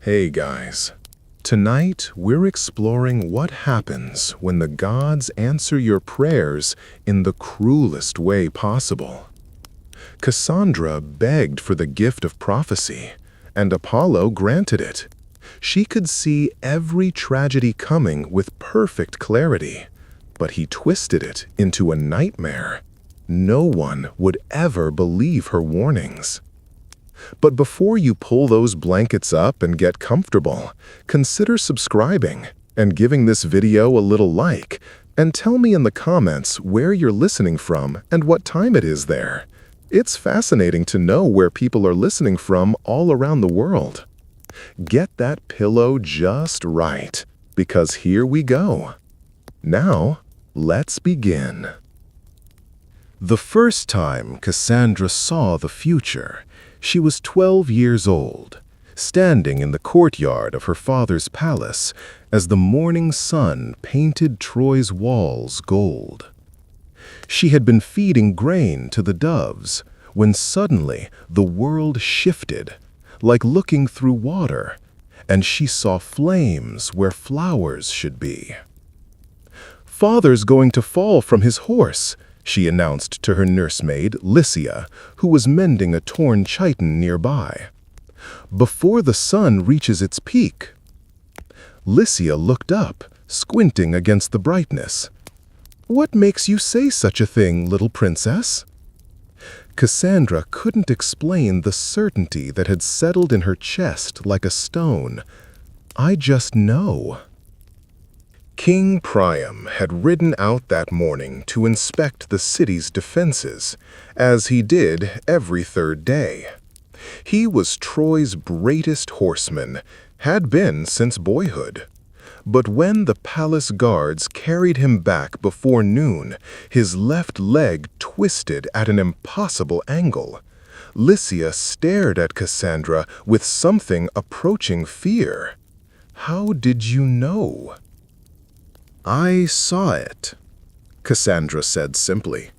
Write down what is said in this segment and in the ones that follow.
Hey guys, tonight we're exploring what happens when the gods answer your prayers in the cruelest way possible. Cassandra begged for the gift of prophecy, and Apollo granted it. She could see every tragedy coming with perfect clarity, but he twisted it into a nightmare. No one would ever believe her warnings. But before you pull those blankets up and get comfortable, consider subscribing and giving this video a little like, and tell me in the comments where you're listening from and what time it is there. It's fascinating to know where people are listening from all around the world. Get that pillow just right, because here we go. Now, let's begin. The first time Cassandra saw the future, she was 12 years old, standing in the courtyard of her father's palace as the morning sun painted Troy's walls gold. She had been feeding grain to the doves when suddenly the world shifted, like looking through water, and she saw flames where flowers should be. "Father's going to fall from his horse," she announced to her nursemaid, Lycia, who was mending a torn chiton nearby. "Before the sun reaches its peak." Lycia looked up, squinting against the brightness. "What makes you say such a thing, little princess?" Cassandra couldn't explain the certainty that had settled in her chest like a stone. "I just know." King Priam had ridden out that morning to inspect the city's defenses, as he did every third day. He was Troy's greatest horseman, had been since boyhood. But when the palace guards carried him back before noon, his left leg twisted at an impossible angle. Lycia stared at Cassandra with something approaching fear. "How did you know?" "I saw it," Cassandra said simply,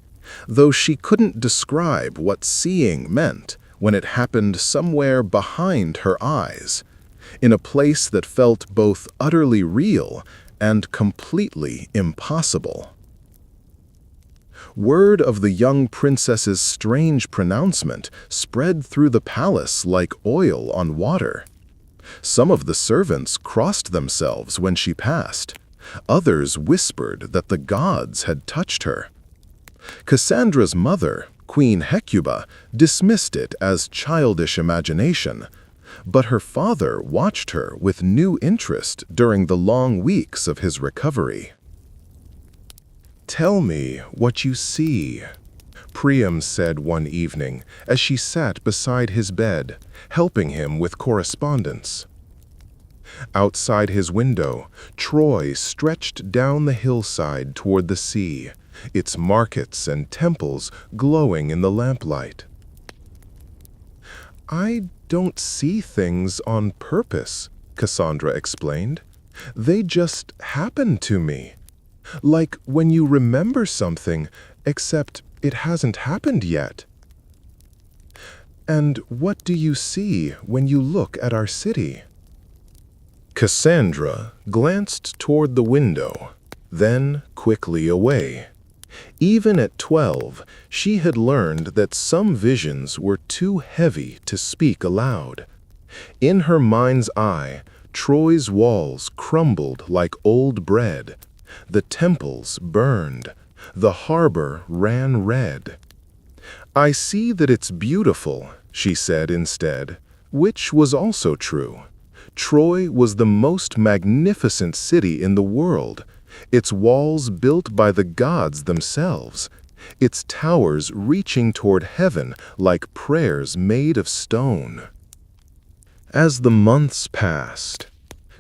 though she couldn't describe what seeing meant when it happened somewhere behind her eyes, in a place that felt both utterly real and completely impossible. Word of the young princess's strange pronouncement spread through the palace like oil on water. Some of the servants crossed themselves when she passed. Others whispered that the gods had touched her. Cassandra's mother, Queen Hecuba, dismissed it as childish imagination, but her father watched her with new interest during the long weeks of his recovery. "Tell me what you see," Priam said one evening as she sat beside his bed, helping him with correspondence. Outside his window, Troy stretched down the hillside toward the sea, its markets and temples glowing in the lamplight. "I don't see things on purpose," Cassandra explained. "They just happen to me. Like when you remember something, except it hasn't happened yet." "And what do you see when you look at our city?" Cassandra glanced toward the window, then quickly away. Even at 12, she had learned that some visions were too heavy to speak aloud. In her mind's eye, Troy's walls crumbled like old bread. The temples burned. The harbor ran red. "I see that it's beautiful," she said instead, which was also true. Troy was the most magnificent city in the world, its walls built by the gods themselves, its towers reaching toward heaven like prayers made of stone. As the months passed,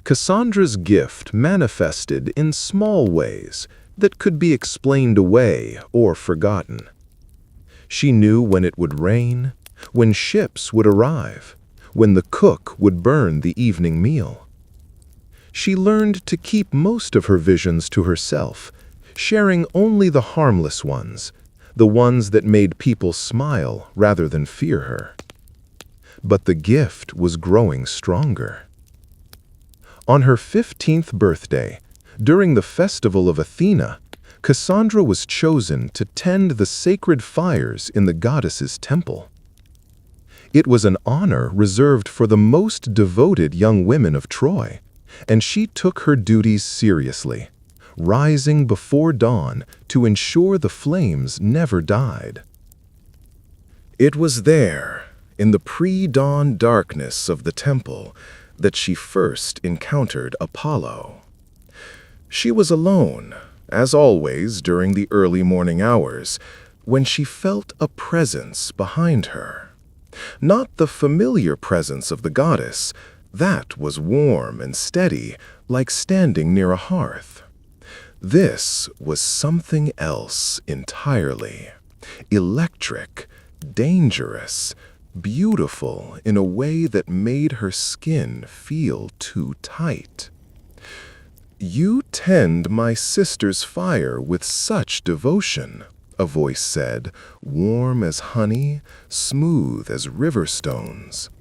Cassandra's gift manifested in small ways that could be explained away or forgotten. She knew when it would rain, when ships would arrive, when the cook would burn the evening meal. She learned to keep most of her visions to herself, sharing only the harmless ones, the ones that made people smile rather than fear her. But the gift was growing stronger. On her 15th birthday, during the festival of Athena, Cassandra was chosen to tend the sacred fires in the goddess's temple. It was an honor reserved for the most devoted young women of Troy, and she took her duties seriously, rising before dawn to ensure the flames never died. It was there, in the pre-dawn darkness of the temple, that she first encountered Apollo. She was alone, as always during the early morning hours, when she felt a presence behind her. Not the familiar presence of the goddess, that was warm and steady, like standing near a hearth. This was something else entirely. Electric, dangerous, beautiful in a way that made her skin feel too tight. "You tend my sister's fire with such devotion," a voice said, warm as honey, smooth as river stones.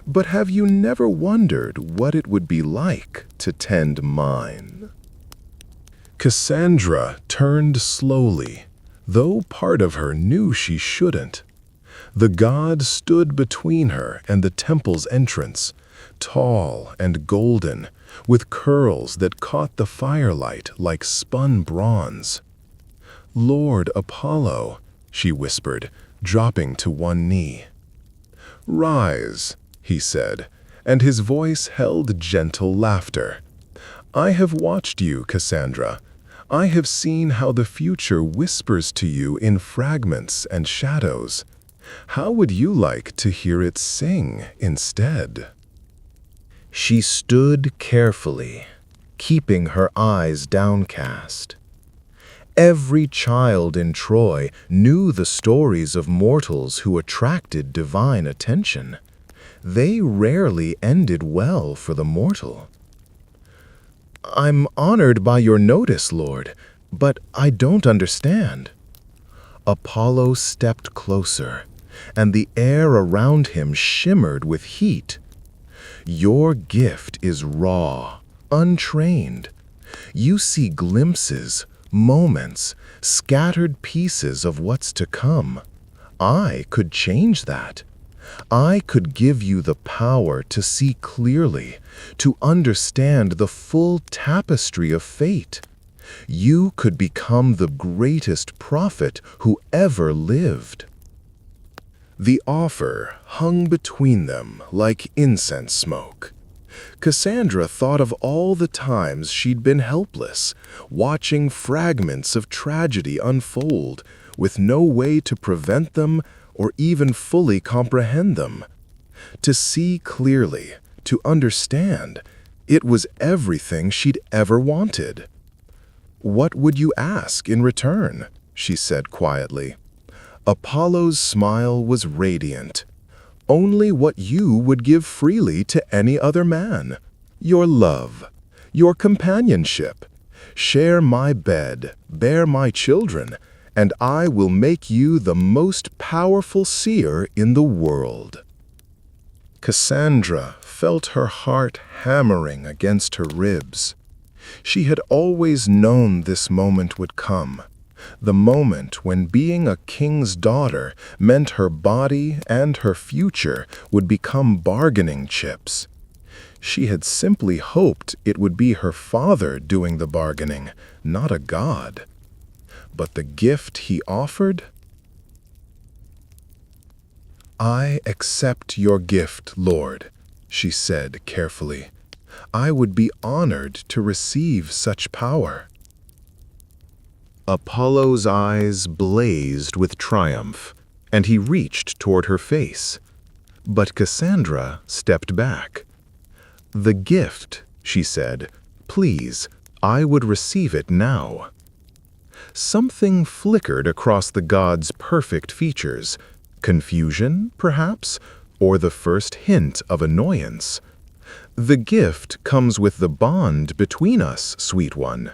"But have you never wondered what it would be like to tend mine?" Cassandra turned slowly, though part of her knew she shouldn't. The god stood between her and the temple's entrance, tall and golden, with curls that caught the firelight like spun bronze. "Lord Apollo," she whispered, dropping to one knee. "Rise," he said, and his voice held gentle laughter. "I have watched you, Cassandra. I have seen how the future whispers to you in fragments and shadows. How would you like to hear it sing instead?" She stood carefully, keeping her eyes downcast. Every child in Troy knew the stories of mortals who attracted divine attention. They rarely ended well for the mortal. "I'm honored by your notice, Lord, but I don't understand." Apollo stepped closer, and the air around him shimmered with heat. "Your gift is raw, untrained. You see glimpses, moments, scattered pieces of what's to come. I could change that. I could give you the power to see clearly, to understand the full tapestry of fate. You could become the greatest prophet who ever lived." The offer hung between them like incense smoke. Cassandra thought of all the times she'd been helpless, watching fragments of tragedy unfold, with no way to prevent them or even fully comprehend them. To see clearly, to understand, it was everything she'd ever wanted. "What would you ask in return?" she said quietly. Apollo's smile was radiant. "Only what you would give freely to any other man. Your love, your companionship. Share my bed, bear my children, and I will make you the most powerful seer in the world." Cassandra felt her heart hammering against her ribs. She had always known this moment would come. The moment when being a king's daughter meant her body and her future would become bargaining chips. She had simply hoped it would be her father doing the bargaining, not a god. But the gift he offered? "I accept your gift, Lord," she said carefully. "I would be honored to receive such power." Apollo's eyes blazed with triumph, and he reached toward her face. But Cassandra stepped back. "The gift," she said, "please, I would receive it now." Something flickered across the god's perfect features. Confusion, perhaps, or the first hint of annoyance. "The gift comes with the bond between us, sweet one.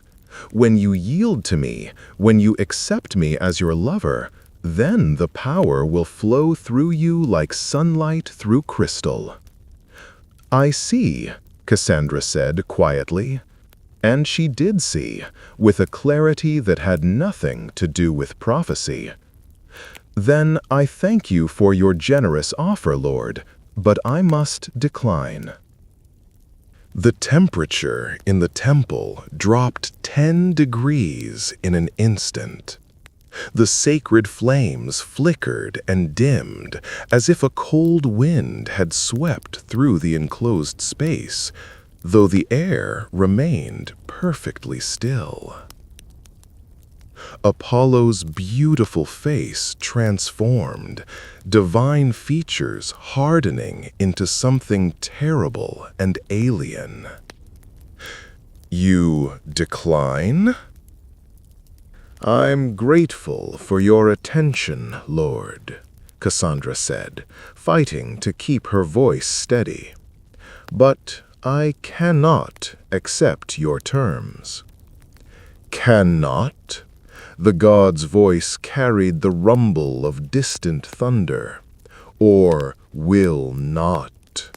When you yield to me, when you accept me as your lover, then the power will flow through you like sunlight through crystal." "I see," Cassandra said quietly. And she did see, with a clarity that had nothing to do with prophecy. "Then I thank you for your generous offer, Lord, but I must decline." The temperature in the temple dropped 10 degrees in an instant. The sacred flames flickered and dimmed as if a cold wind had swept through the enclosed space, though the air remained perfectly still. Apollo's beautiful face transformed, divine features hardening into something terrible and alien. "You decline?" "I'm grateful for your attention, Lord," Cassandra said, fighting to keep her voice steady. "But I cannot accept your terms." "Cannot?" The god's voice carried the rumble of distant thunder. "Or will not?"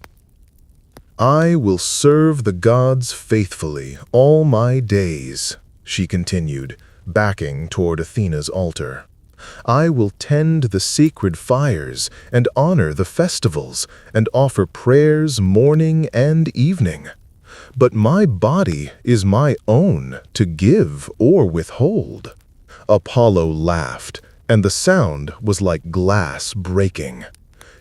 "I will serve the gods faithfully all my days," she continued, backing toward Athena's altar. "I will tend the sacred fires and honor the festivals and offer prayers morning and evening. But my body is my own to give or withhold." Apollo laughed, and the sound was like glass breaking.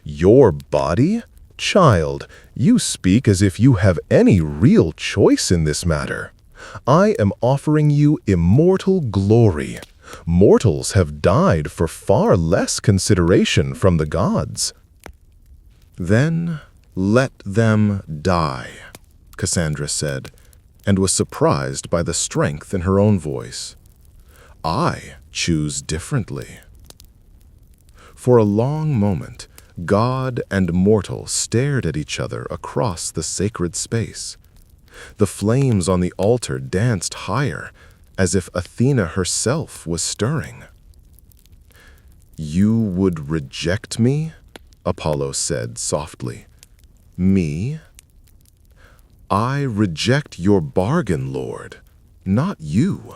"Your body? Child, you speak as if you have any real choice in this matter. I am offering you immortal glory. Mortals have died for far less consideration from the gods." "Then let them die," Cassandra said, and was surprised by the strength in her own voice. "I choose differently." For a long moment, God and mortal stared at each other across the sacred space. The flames on the altar danced higher, as if Athena herself was stirring. "You would reject me?" Apollo said softly. "Me?" "I reject your bargain, Lord, not you."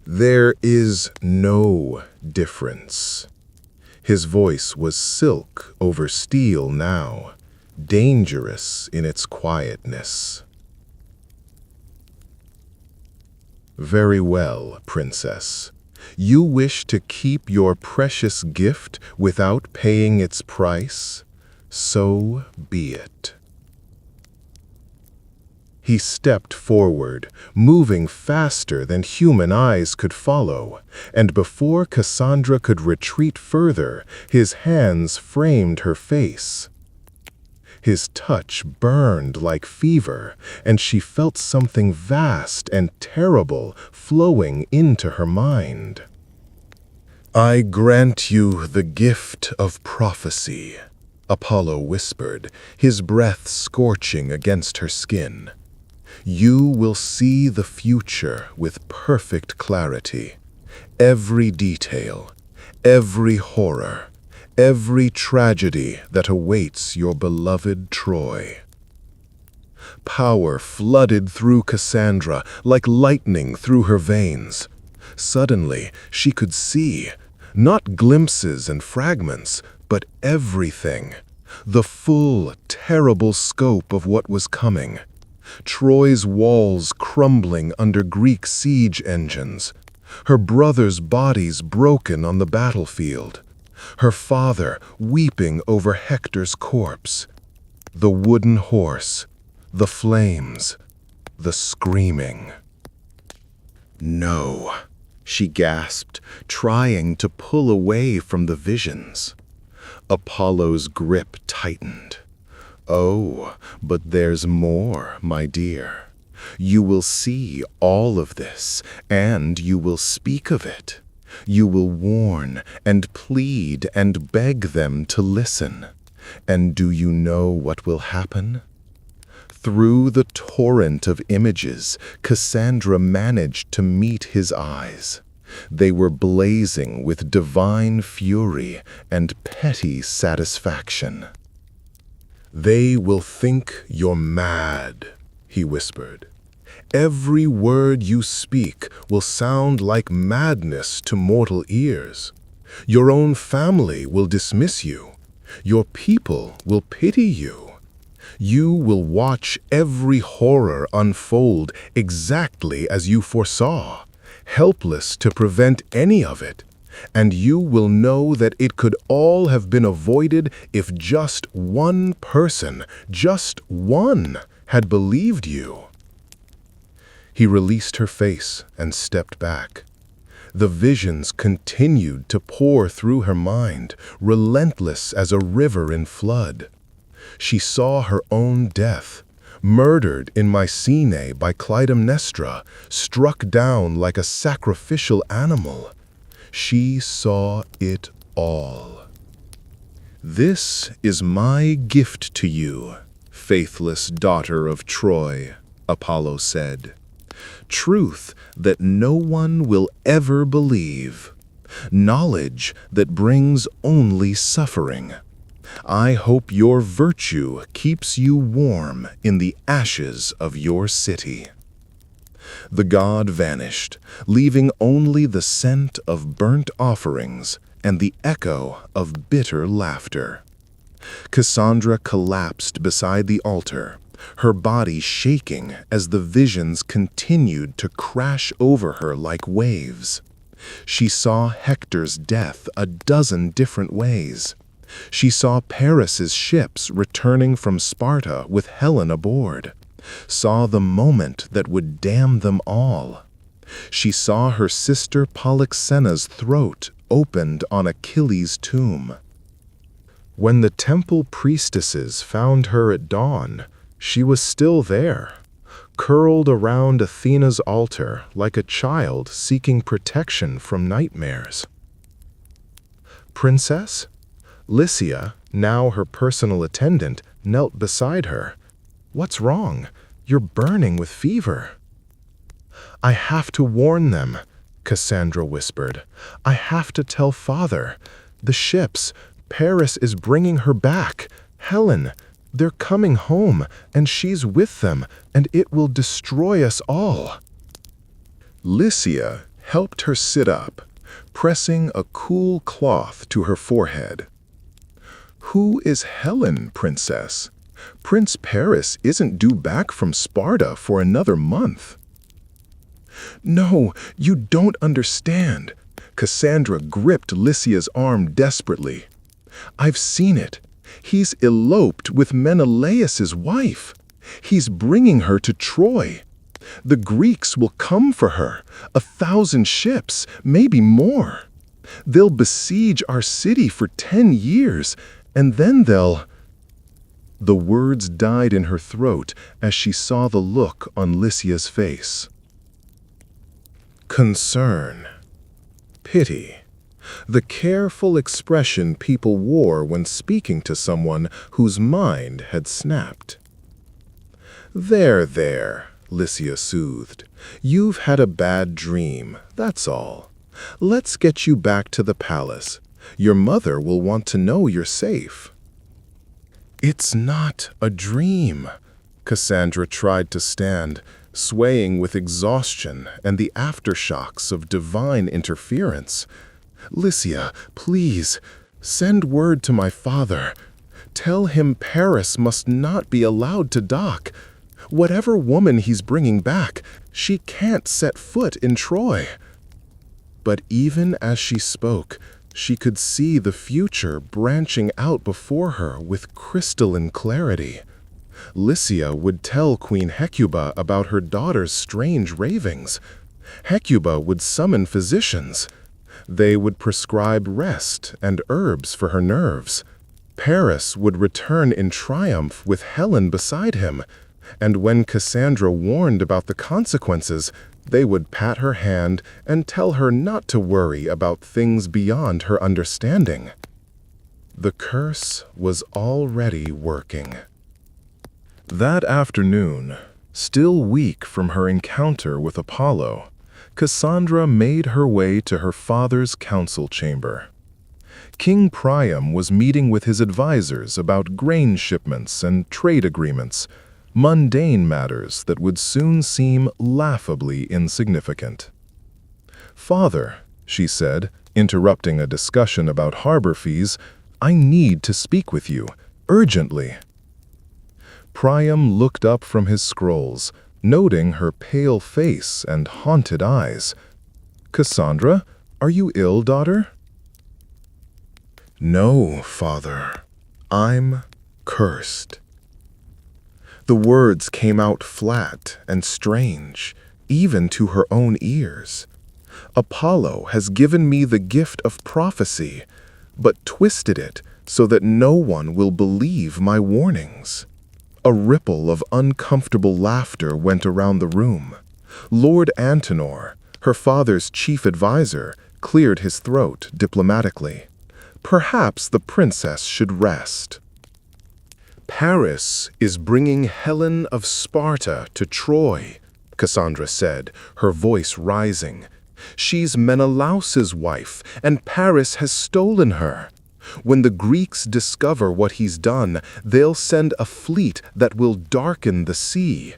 "There is no difference." His voice was silk over steel now, dangerous in its quietness. "Very well, princess. You wish to keep your precious gift without paying its price? So be it." He stepped forward, moving faster than human eyes could follow, and before Cassandra could retreat further, his hands framed her face. His touch burned like fever, and she felt something vast and terrible flowing into her mind. "I grant you the gift of prophecy," Apollo whispered, his breath scorching against her skin. "You will see the future with perfect clarity. Every detail, every horror, every tragedy that awaits your beloved Troy." Power flooded through Cassandra like lightning through her veins. Suddenly, she could see, not glimpses and fragments, but everything. The full, terrible scope of what was coming. Troy's walls crumbling under Greek siege engines. Her brothers' bodies broken on the battlefield. Her father weeping over Hector's corpse. The wooden horse, the flames, the screaming. "No," she gasped, trying to pull away from the visions. Apollo's grip tightened. "Oh, but there's more, my dear. You will see all of this, and you will speak of it. You will warn and plead and beg them to listen. And do you know what will happen?" Through the torrent of images, Cassandra managed to meet his eyes. They were blazing with divine fury and petty satisfaction. "They will think you're mad," he whispered. "Every word you speak will sound like madness to mortal ears. Your own family will dismiss you. Your people will pity you. You will watch every horror unfold exactly as you foresaw, helpless to prevent any of it. And you will know that it could all have been avoided if just one person, just one, had believed you." He released her face and stepped back. The visions continued to pour through her mind, relentless as a river in flood. She saw her own death, murdered in Mycenae by Clytemnestra, struck down like a sacrificial animal. She saw it all. "This is my gift to you, faithless daughter of Troy," Apollo said. "Truth that no one will ever believe. Knowledge that brings only suffering. I hope your virtue keeps you warm in the ashes of your city." The god vanished, leaving only the scent of burnt offerings and the echo of bitter laughter. Cassandra collapsed beside the altar, her body shaking as the visions continued to crash over her like waves. She saw Hector's death a dozen different ways. She saw Paris's ships returning from Sparta with Helen aboard, saw the moment that would damn them all. She saw her sister Polyxena's throat opened on Achilles' tomb. When the temple priestesses found her at dawn, she was still there, curled around Athena's altar like a child seeking protection from nightmares. "Princess?" Lycia, now her personal attendant, knelt beside her. "What's wrong? You're burning with fever." "I have to warn them," Cassandra whispered. "I have to tell Father. The ships, Paris is bringing her back. Helen, they're coming home, and she's with them, and it will destroy us all." Lycia helped her sit up, pressing a cool cloth to her forehead. "Who is Helen, Princess? Prince Paris isn't due back from Sparta for another month." "No, you don't understand." Cassandra gripped Lycia's arm desperately. "I've seen it. He's eloped with Menelaus's wife. He's bringing her to Troy. The Greeks will come for her, 1,000 ships, maybe more. They'll besiege our city for 10 years, and then they'll—" The words died in her throat as she saw the look on Lycia's face. Concern. Pity. The careful expression people wore when speaking to someone whose mind had snapped. There, Lycia soothed. "You've had a bad dream, that's all. Let's get you back to the palace. Your mother will want to know you're safe." "It's not a dream." Cassandra tried to stand, swaying with exhaustion and the aftershocks of divine interference. "Lycia, please, send word to my father. Tell him Paris must not be allowed to dock. Whatever woman he's bringing back, she can't set foot in Troy." But even as she spoke, she could see the future branching out before her with crystalline clarity. Lycia would tell Queen Hecuba about her daughter's strange ravings. Hecuba would summon physicians. They would prescribe rest and herbs for her nerves. Paris would return in triumph with Helen beside him, and when Cassandra warned about the consequences, they would pat her hand and tell her not to worry about things beyond her understanding. The curse was already working. That afternoon, still weak from her encounter with Apollo, Cassandra made her way to her father's council chamber. King Priam was meeting with his advisors about grain shipments and trade agreements, mundane matters that would soon seem laughably insignificant. "Father," she said, interrupting a discussion about harbor fees, "I need to speak with you, urgently." Priam looked up from his scrolls, noting her pale face and haunted eyes. "Cassandra, are you ill, daughter?" "No, father. I'm cursed." The words came out flat and strange, even to her own ears. "Apollo has given me the gift of prophecy, but twisted it so that no one will believe my warnings." A ripple of uncomfortable laughter went around the room. Lord Antenor, her father's chief advisor, cleared his throat diplomatically. Perhaps the princess should rest. "Paris is bringing Helen of Sparta to Troy," Cassandra said, her voice rising. "She's Menelaus's wife, and Paris has stolen her. When the Greeks discover what he's done, they'll send a fleet that will darken the sea.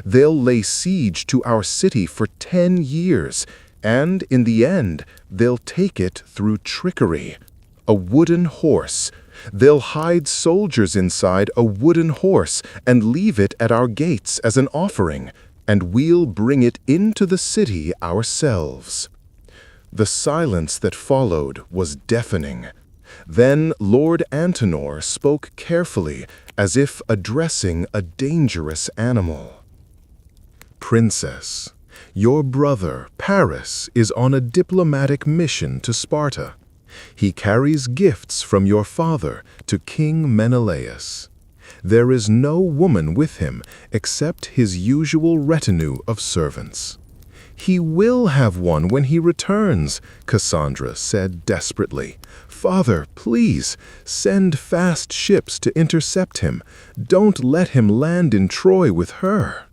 They'll lay siege to our city for 10 years, and in the end, they'll take it through trickery. A wooden horse. They'll hide soldiers inside a wooden horse and leave it at our gates as an offering, and we'll bring it into the city ourselves." The silence that followed was deafening. Then Lord Antenor spoke carefully, as if addressing a dangerous animal. "Princess, your brother, Paris, is on a diplomatic mission to Sparta. He carries gifts from your father to King Menelaus. There is no woman with him except his usual retinue of servants." "He will have one when he returns," Cassandra said desperately. "Father, please, send fast ships to intercept him. Don't let him land in Troy with her."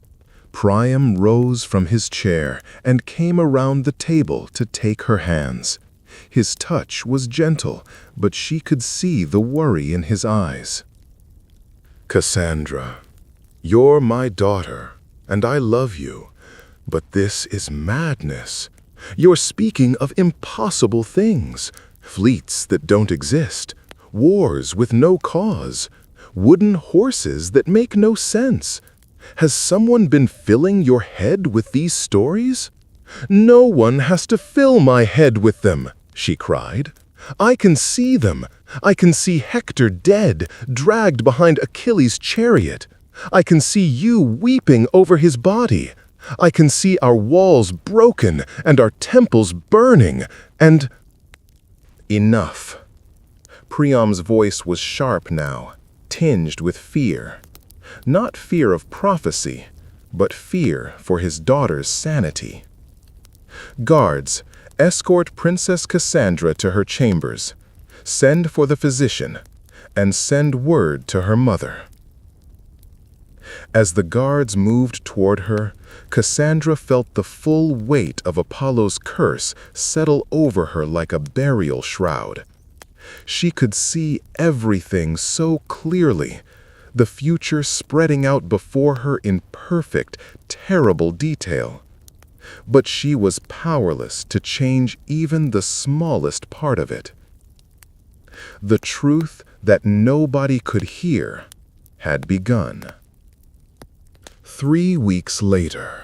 Priam rose from his chair and came around the table to take her hands. His touch was gentle, but she could see the worry in his eyes. "Cassandra, you're my daughter, and I love you, but this is madness. You're speaking of impossible things, fleets that don't exist, wars with no cause, wooden horses that make no sense. Has someone been filling your head with these stories?" "No one has to fill my head with them," she cried. "I can see them. I can see Hector dead, dragged behind Achilles' chariot. I can see you weeping over his body. I can see our walls broken and our temples burning, and—" "Enough." Priam's voice was sharp now, tinged with fear. Not fear of prophecy, but fear for his daughter's sanity. "Guards, escort Princess Cassandra to her chambers. Send for the physician, and send word to her mother." As the guards moved toward her, Cassandra felt the full weight of Apollo's curse settle over her like a burial shroud. She could see everything so clearly, the future spreading out before her in perfect, terrible detail. But she was powerless to change even the smallest part of it. The truth that nobody could hear had begun. 3 weeks later,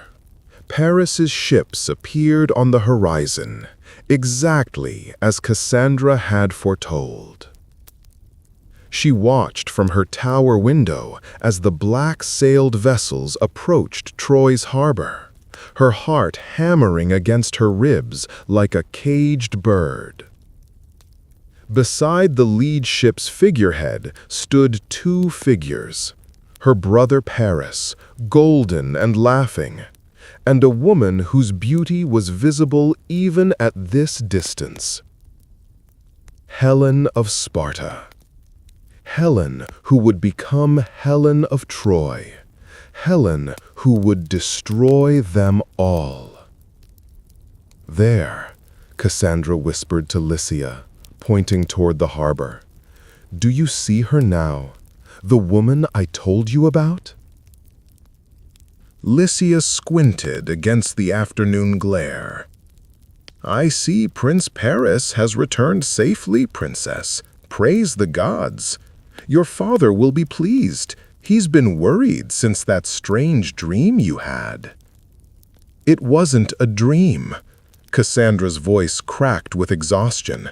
Paris's ships appeared on the horizon, exactly as Cassandra had foretold. She watched from her tower window as the black-sailed vessels approached Troy's harbor, her heart hammering against her ribs like a caged bird. Beside the lead ship's figurehead stood 2 figures, her brother Paris, golden and laughing, and a woman whose beauty was visible even at this distance. Helen of Sparta. Helen who would become Helen of Troy. Helen who would destroy them all. "There," Cassandra whispered to Lycia, pointing toward the harbor. "Do you see her now? The woman I told you about?" Lycia squinted against the afternoon glare. "I see Prince Paris has returned safely, Princess. Praise the gods. Your father will be pleased. He's been worried since that strange dream you had." "It wasn't a dream." Cassandra's voice cracked with exhaustion.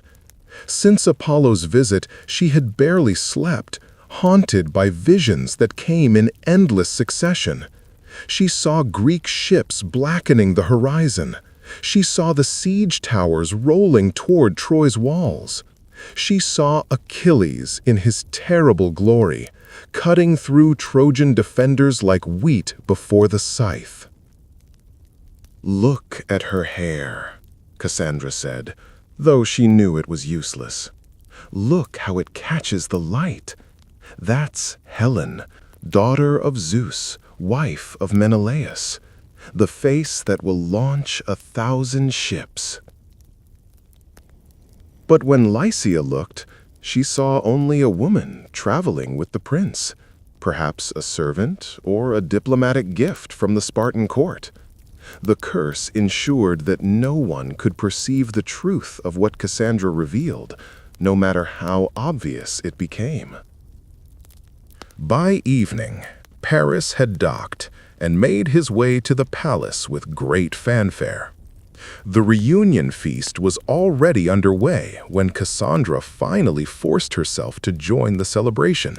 Since Apollo's visit, she had barely slept, haunted by visions that came in endless succession. She saw Greek ships blackening the horizon. She saw the siege towers rolling toward Troy's walls. She saw Achilles in his terrible glory, cutting through Trojan defenders like wheat before the scythe. "Look at her hair," Cassandra said, though she knew it was useless. "Look how it catches the light. That's Helen, daughter of Zeus, wife of Menelaus, the face that will launch 1,000 ships." But when Lycia looked, she saw only a woman traveling with the prince, perhaps a servant or a diplomatic gift from the Spartan court. The curse ensured that no one could perceive the truth of what Cassandra revealed, no matter how obvious it became. By evening, Paris had docked and made his way to the palace with great fanfare. The reunion feast was already underway when Cassandra finally forced herself to join the celebration.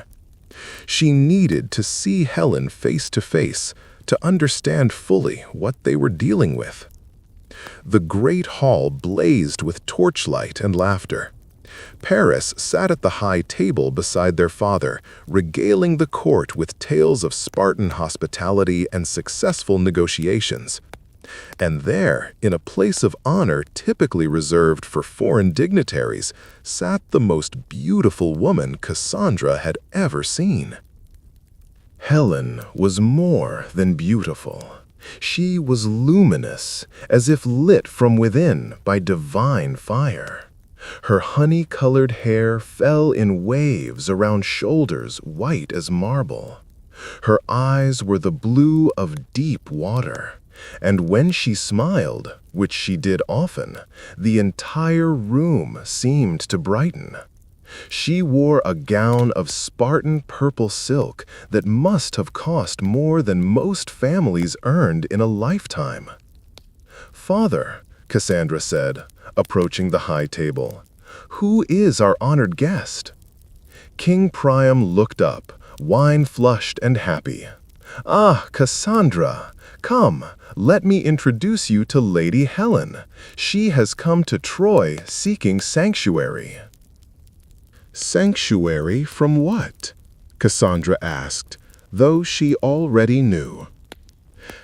She needed to see Helen face to face to understand fully what they were dealing with. The great hall blazed with torchlight and laughter. Paris sat at the high table beside their father, regaling the court with tales of Spartan hospitality and successful negotiations. And there, in a place of honor typically reserved for foreign dignitaries, sat the most beautiful woman Cassandra had ever seen. Helen was more than beautiful. She was luminous, as if lit from within by divine fire. Her honey-colored hair fell in waves around shoulders white as marble. Her eyes were the blue of deep water, and when she smiled, which she did often, the entire room seemed to brighten. She wore a gown of Spartan purple silk that must have cost more than most families earned in a lifetime. "Father," Cassandra said, approaching the high table, "who is our honored guest?" King Priam looked up, wine-flushed and happy. "Ah, Cassandra, come, let me introduce you to Lady Helen. She has come to Troy seeking sanctuary." "Sanctuary from what?" Cassandra asked, though she already knew.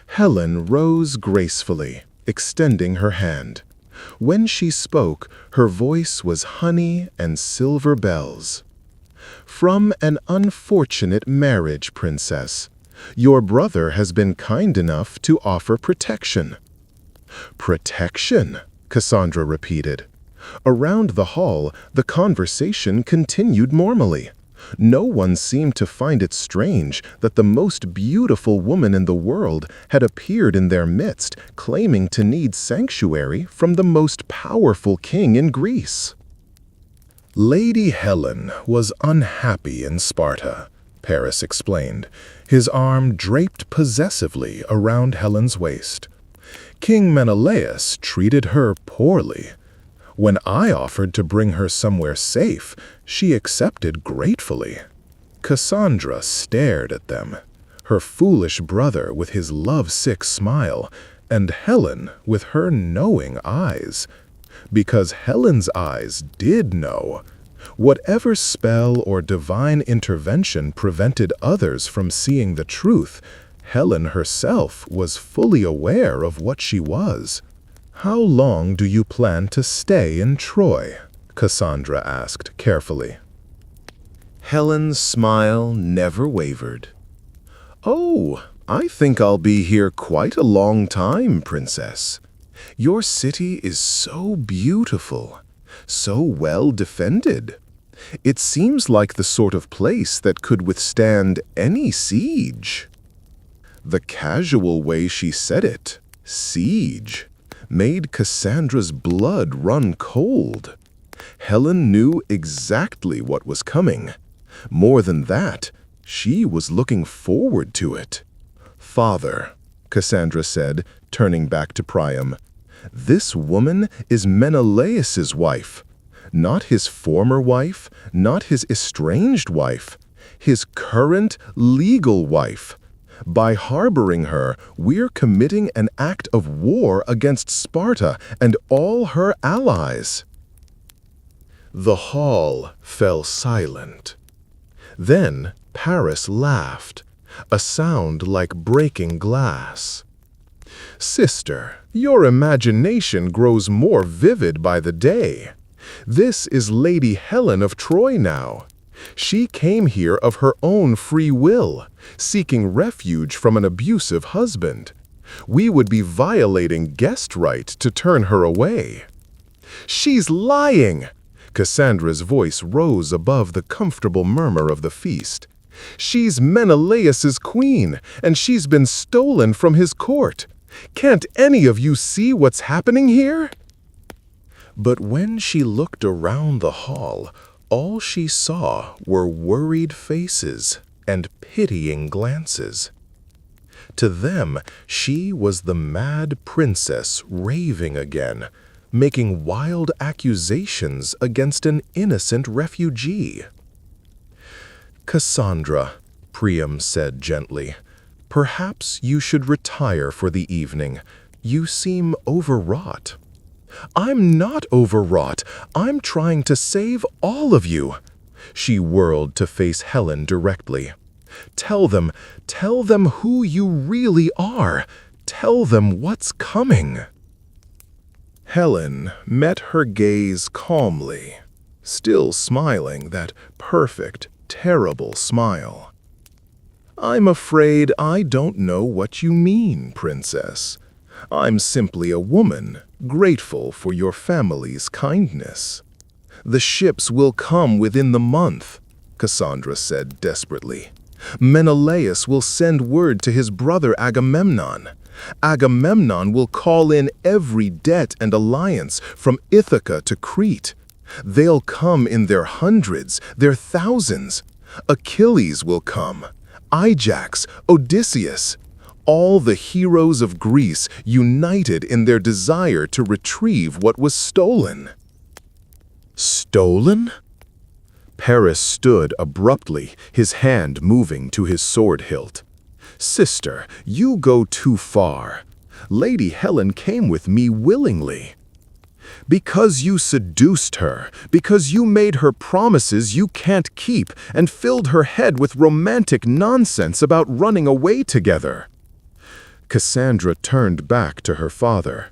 Helen rose gracefully, extending her hand. When she spoke, her voice was honey and silver bells. "From an unfortunate marriage, Princess. Your brother has been kind enough to offer protection." "Protection?" Cassandra repeated. Around the hall, the conversation continued normally. No one seemed to find it strange that the most beautiful woman in the world had appeared in their midst, claiming to need sanctuary from the most powerful king in Greece. Lady Helen was unhappy in Sparta, Paris explained, his arm draped possessively around Helen's waist. King Menelaus treated her poorly. When I offered to bring her somewhere safe, she accepted gratefully. Cassandra stared at them, her foolish brother with his lovesick smile, and Helen with her knowing eyes. Because Helen's eyes did know. Whatever spell or divine intervention prevented others from seeing the truth, Helen herself was fully aware of what she was. "How long do you plan to stay in Troy?" Cassandra asked carefully. Helen's smile never wavered. "Oh, I think I'll be here quite a long time, Princess. Your city is so beautiful. so well defended. It seems like the sort of place that could withstand any siege. The casual way she said it, siege, made Cassandra's blood run cold. Helen knew exactly what was coming. More than that, she was looking forward to it. "Father," Cassandra said, turning back to Priam, "this woman is Menelaus's wife. Not his former wife, not his estranged wife, his current legal wife. By harboring her, we're committing an act of war against Sparta and all her allies." The hall fell silent. Then Paris laughed, a sound like breaking glass. "Sister, your imagination grows more vivid by the day. This is Lady Helen of Troy now. She came here of her own free will, seeking refuge from an abusive husband. We would be violating guest right to turn her away." "She's lying!" Cassandra's voice rose above the comfortable murmur of the feast. "She's Menelaus's queen, and she's been stolen from his court. Can't any of you see what's happening here?" But when she looked around the hall, all she saw were worried faces and pitying glances. To them, she was the mad princess raving again, making wild accusations against an innocent refugee. "Cassandra," Priam said gently, "perhaps you should retire for the evening. You seem overwrought." "I'm not overwrought. I'm trying to save all of you." She whirled to face Helen directly. Tell them who you really are. Tell them what's coming." Helen met her gaze calmly, still smiling that perfect, terrible smile. "I'm afraid I don't know what you mean, Princess. I'm simply a woman, grateful for your family's kindness." "The ships will come within the month," Cassandra said desperately. "Menelaus will send word to his brother Agamemnon. Agamemnon will call in every debt and alliance from Ithaca to Crete. They'll come in their hundreds, their thousands. Achilles will come, Ajax, Odysseus. All the heroes of Greece united in their desire to retrieve what was stolen." "Stolen?" Paris stood abruptly, his hand moving to his sword hilt. "Sister, you go too far. Lady Helen came with me willingly." "Because you seduced her, because you made her promises you can't keep and filled her head with romantic nonsense about running away together." Cassandra turned back to her father.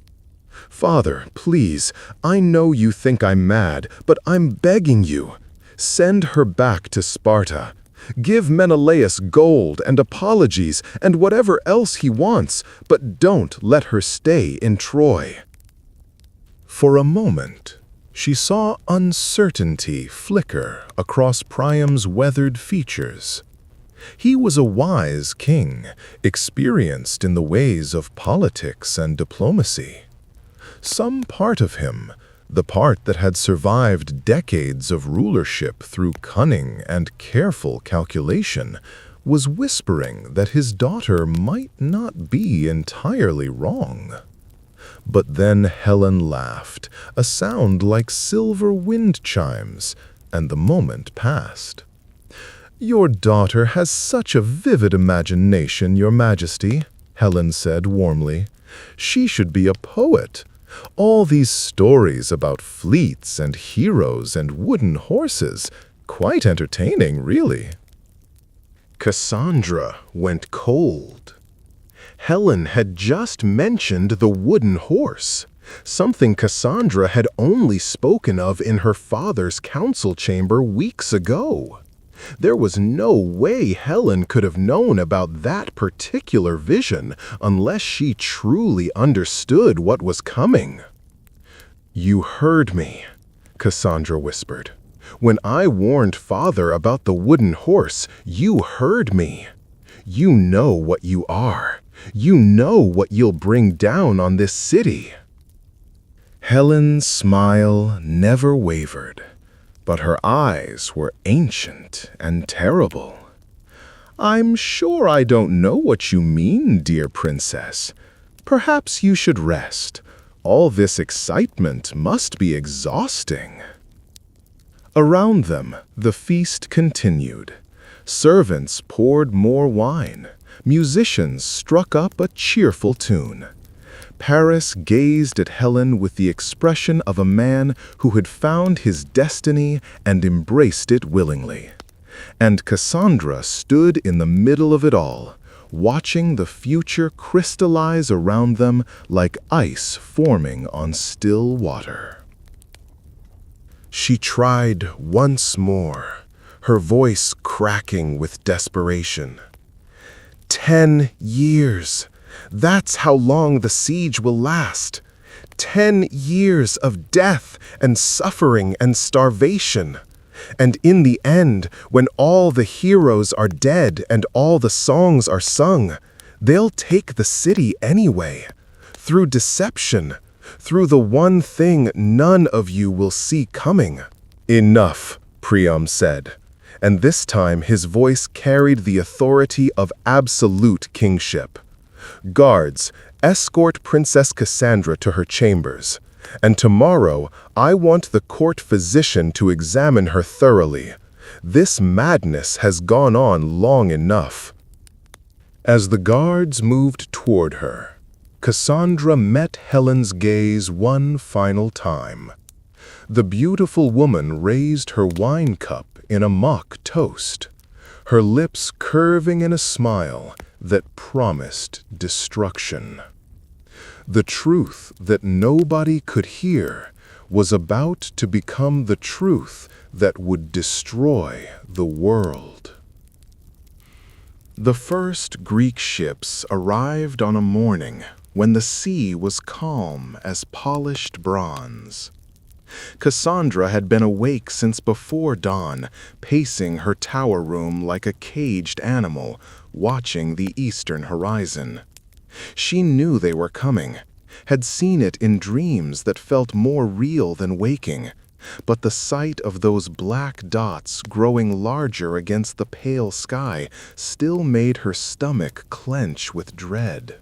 "Father, please, I know you think I'm mad, but I'm begging you. Send her back to Sparta. Give Menelaus gold and apologies and whatever else he wants, but don't let her stay in Troy." For a moment, she saw uncertainty flicker across Priam's weathered features. He was a wise king, experienced in the ways of politics and diplomacy. Some part of him, the part that had survived decades of rulership through cunning and careful calculation, was whispering that his daughter might not be entirely wrong. But then Helen laughed, a sound like silver wind chimes, and the moment passed. "Your daughter has such a vivid imagination, Your Majesty," Helen said warmly. "She should be a poet. All these stories about fleets and heroes and wooden horses, quite entertaining, really." Cassandra went cold. Helen had just mentioned the wooden horse, something Cassandra had only spoken of in her father's council chamber weeks ago. There was no way Helen could have known about that particular vision unless she truly understood what was coming. "You heard me," Cassandra whispered. "When I warned Father about the wooden horse, you heard me. You know what you are. You know what you'll bring down on this city." Helen's smile never wavered, but her eyes were ancient and terrible. "I'm sure I don't know what you mean, dear princess. Perhaps you should rest. All this excitement must be exhausting." Around them, the feast continued. Servants poured more wine. Musicians struck up a cheerful tune. Paris gazed at Helen with the expression of a man who had found his destiny and embraced it willingly. And Cassandra stood in the middle of it all, watching the future crystallize around them like ice forming on still water. She tried once more, her voice cracking with desperation. 10 years! That's how long the siege will last. 10 years of death and suffering and starvation. And in the end, when all the heroes are dead and all the songs are sung, they'll take the city anyway, through deception, through the one thing none of you will see coming. "Enough," Priam said, and this time his voice carried the authority of absolute kingship. "Guards, escort Princess Cassandra to her chambers, and tomorrow I want the court physician to examine her thoroughly. This madness has gone on long enough." As the guards moved toward her, Cassandra met Helen's gaze one final time. The beautiful woman raised her wine cup in a mock toast, her lips curving in a smile that promised destruction. The truth that nobody could hear was about to become the truth that would destroy the world. The first Greek ships arrived on a morning when the sea was calm as polished bronze. Cassandra had been awake since before dawn, pacing her tower room like a caged animal, watching the eastern horizon. She knew they were coming, had seen it in dreams that felt more real than waking, but the sight of those black dots growing larger against the pale sky still made her stomach clench with dread.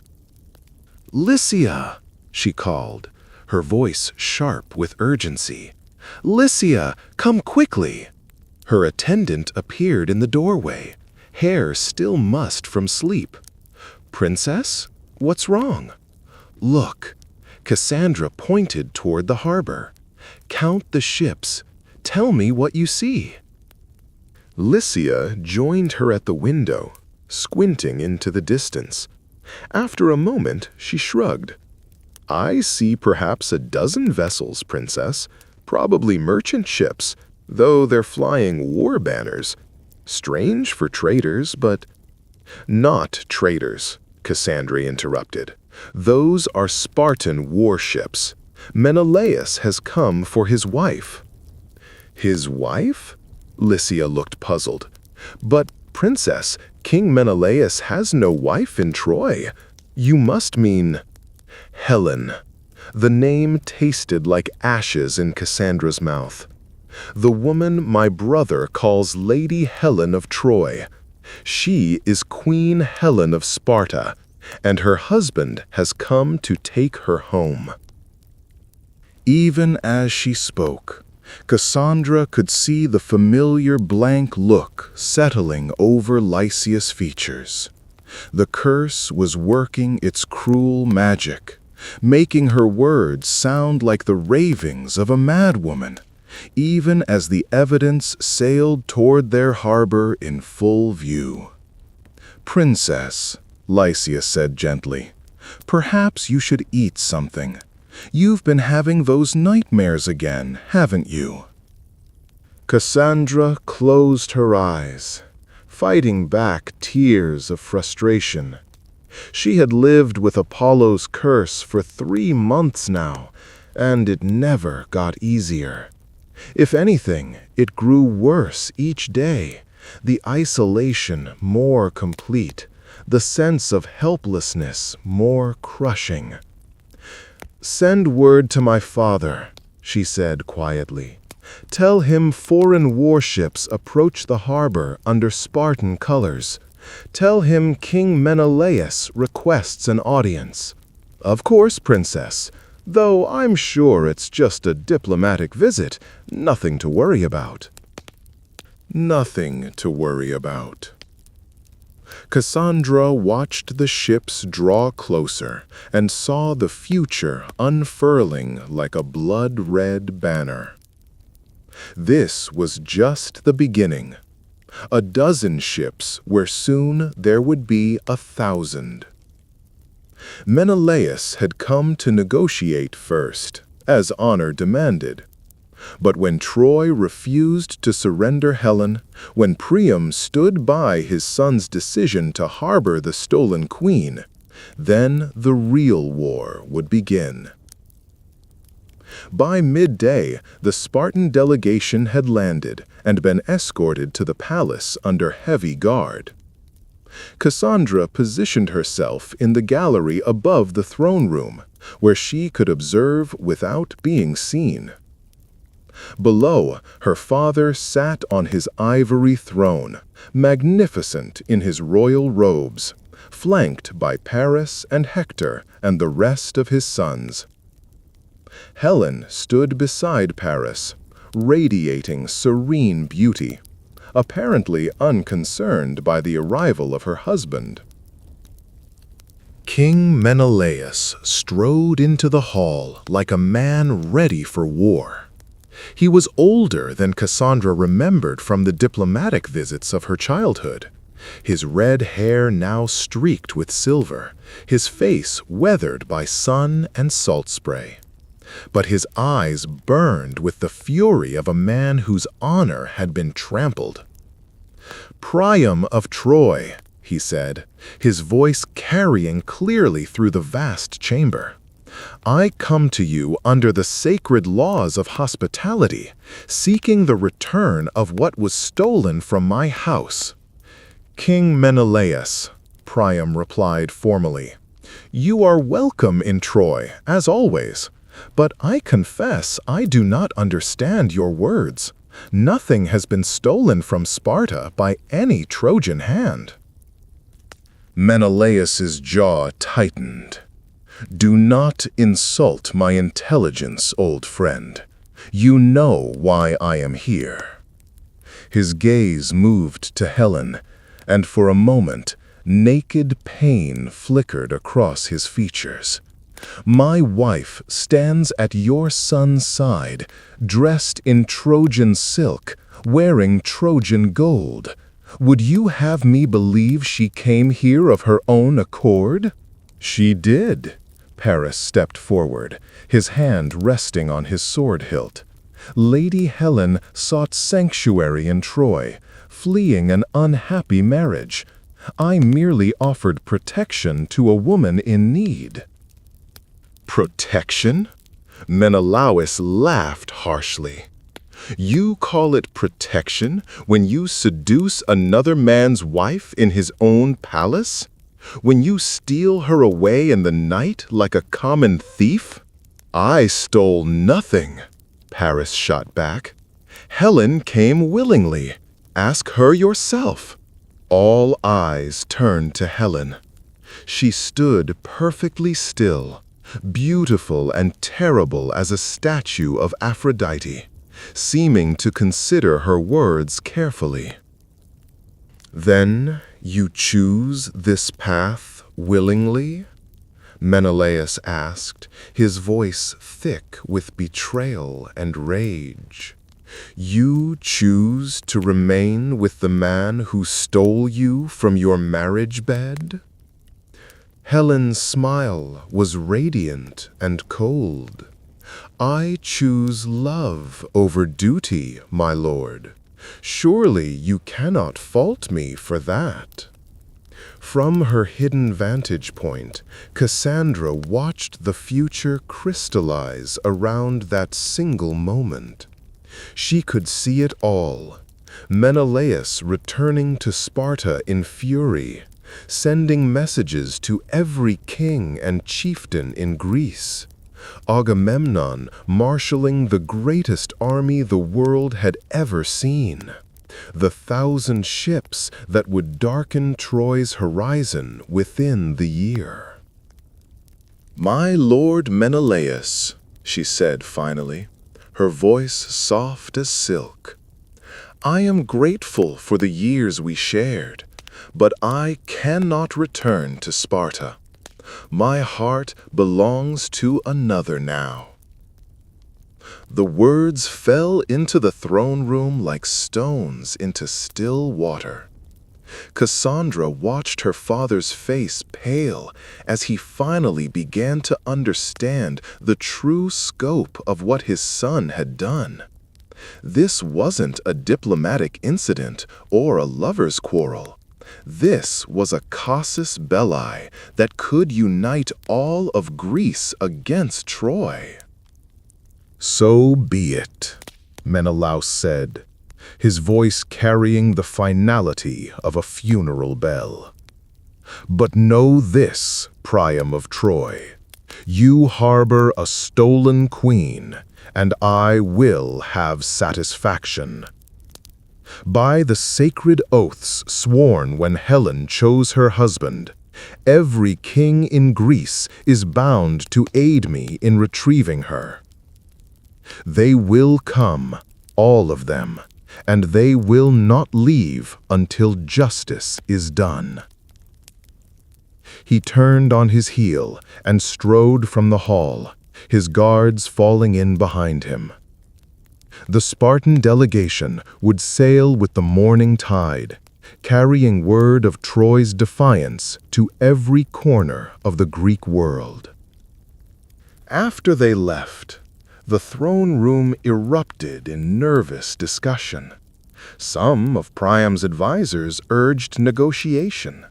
"Lycia!" she called, her voice sharp with urgency. "Lycia, come quickly!" Her attendant appeared in the doorway, hair still mussed from sleep. "Princess, what's wrong?" "Look." Cassandra pointed toward the harbor. "Count the ships. Tell me what you see." Lycia joined her at the window, squinting into the distance. After a moment, she shrugged. "I see perhaps a dozen vessels, Princess, probably merchant ships, though they're flying war banners. Strange for traders, but—" "Not traders," Cassandra interrupted. "Those are Spartan warships. Menelaus has come for his wife." "His wife?" Lycia looked puzzled. "But, Princess, King Menelaus has no wife in Troy. You must mean—" "Helen." The name tasted like ashes in Cassandra's mouth. "The woman my brother calls Lady Helen of Troy. She is Queen Helen of Sparta, and her husband has come to take her home." Even as she spoke, Cassandra could see the familiar blank look settling over Lycia's features. The curse was working its cruel magic, making her words sound like the ravings of a madwoman, even as the evidence sailed toward their harbor in full view. "Princess," Lycia said gently, "perhaps you should eat something. You've been having those nightmares again, haven't you?" Cassandra closed her eyes, fighting back tears of frustration. She had lived with Apollo's curse for 3 months now, and it never got easier. If anything, it grew worse each day, the isolation more complete, the sense of helplessness more crushing. "Send word to my father," she said quietly. "Tell him foreign warships approach the harbor under Spartan colors. Tell him King Menelaus requests an audience. Of course, princess, though I'm sure it's just a diplomatic visit, nothing to worry about." Nothing to worry about. Cassandra watched the ships draw closer and saw the future unfurling like a blood-red banner. This was just the beginning. A dozen ships where soon there would be 1,000. Menelaus had come to negotiate first, as honor demanded. But when Troy refused to surrender Helen, when Priam stood by his son's decision to harbor the stolen queen, then the real war would begin. By midday, the Spartan delegation had landed and been escorted to the palace under heavy guard. Cassandra positioned herself in the gallery above the throne room, where she could observe without being seen. Below, her father sat on his ivory throne, magnificent in his royal robes, flanked by Paris and Hector and the rest of his sons. Helen stood beside Paris, radiating serene beauty, apparently unconcerned by the arrival of her husband. King Menelaus strode into the hall like a man ready for war. He was older than Cassandra remembered from the diplomatic visits of her childhood. His red hair now streaked with silver, his face weathered by sun and salt spray. But his eyes burned with the fury of a man whose honor had been trampled. "Priam of Troy," he said, his voice carrying clearly through the vast chamber. "I come to you under the sacred laws of hospitality, seeking the return of what was stolen from my house." "King Menelaus," Priam replied formally, "you are welcome in Troy, as always. But I confess I do not understand your words. Nothing has been stolen from Sparta by any Trojan hand." Menelaus's jaw tightened. "Do not insult my intelligence, old friend. You know why I am here." His gaze moved to Helen, and for a moment, naked pain flickered across his features. "My wife stands at your son's side, dressed in Trojan silk, wearing Trojan gold. Would you have me believe she came here of her own accord?" "She did." Paris stepped forward, his hand resting on his sword hilt. "Lady Helen sought sanctuary in Troy, fleeing an unhappy marriage. I merely offered protection to a woman in need." "Protection?" Menelaus laughed harshly. "You call it protection when you seduce another man's wife in his own palace? When you steal her away in the night like a common thief?" "I stole nothing," Paris shot back. "Helen came willingly. Ask her yourself." All eyes turned to Helen. She stood perfectly still, beautiful and terrible as a statue of Aphrodite, seeming to consider her words carefully. "Then you choose this path willingly?" Menelaus asked, his voice thick with betrayal and rage. "You choose to remain with the man who stole you from your marriage bed?" Helen's smile was radiant and cold. "I choose love over duty, my lord. Surely you cannot fault me for that." From her hidden vantage point, Cassandra watched the future crystallize around that single moment. She could see it all. Menelaus returning to Sparta in fury, sending messages to every king and chieftain in Greece. Agamemnon marshaling the greatest army the world had ever seen. The 1,000 ships that would darken Troy's horizon within the year. "My lord Menelaus," she said finally, her voice soft as silk, "I am grateful for the years we shared, but I cannot return to Sparta. My heart belongs to another now." The words fell into the throne room like stones into still water. Cassandra watched her father's face pale as he finally began to understand the true scope of what his son had done. This wasn't a diplomatic incident or a lover's quarrel. This was a casus belli that could unite all of Greece against Troy. "So be it," Menelaus said, his voice carrying the finality of a funeral bell. "But know this, Priam of Troy, you harbor a stolen queen, and I will have satisfaction. By the sacred oaths sworn when Helen chose her husband, every king in Greece is bound to aid me in retrieving her. They will come, all of them, and they will not leave until justice is done." He turned on his heel and strode from the hall, his guards falling in behind him. The Spartan delegation would sail with the morning tide, carrying word of Troy's defiance to every corner of the Greek world. After they left, the throne room erupted in nervous discussion. Some of Priam's advisors urged negotiation.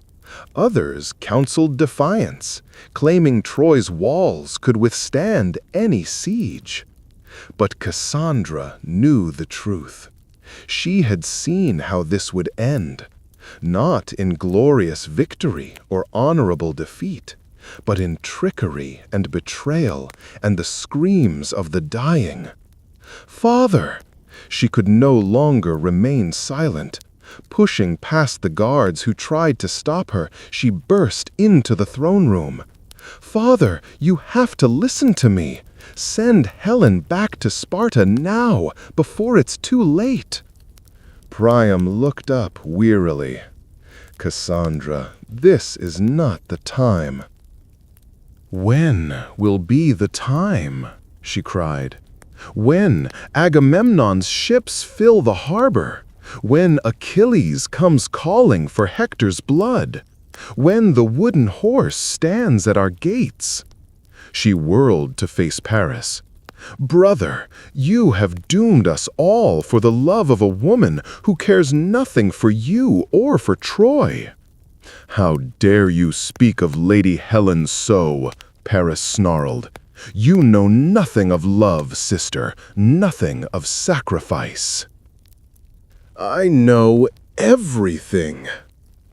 Others counseled defiance, claiming Troy's walls could withstand any siege. But Cassandra knew the truth. She had seen how this would end, not in glorious victory or honorable defeat, but in trickery and betrayal and the screams of the dying. "Father!" She could no longer remain silent. Pushing past the guards who tried to stop her, she burst into the throne room. "Father, you have to listen to me. Send Helen back to Sparta now, before it's too late." Priam looked up wearily. "Cassandra, this is not the time." "When will be the time?" she cried. "When Agamemnon's ships fill the harbor? When Achilles comes calling for Hector's blood? When the wooden horse stands at our gates?" She whirled to face Paris. "Brother, you have doomed us all for the love of a woman who cares nothing for you or for Troy." "How dare you speak of Lady Helen so?" Paris snarled. "You know nothing of love, sister, nothing of sacrifice." "I know everything,"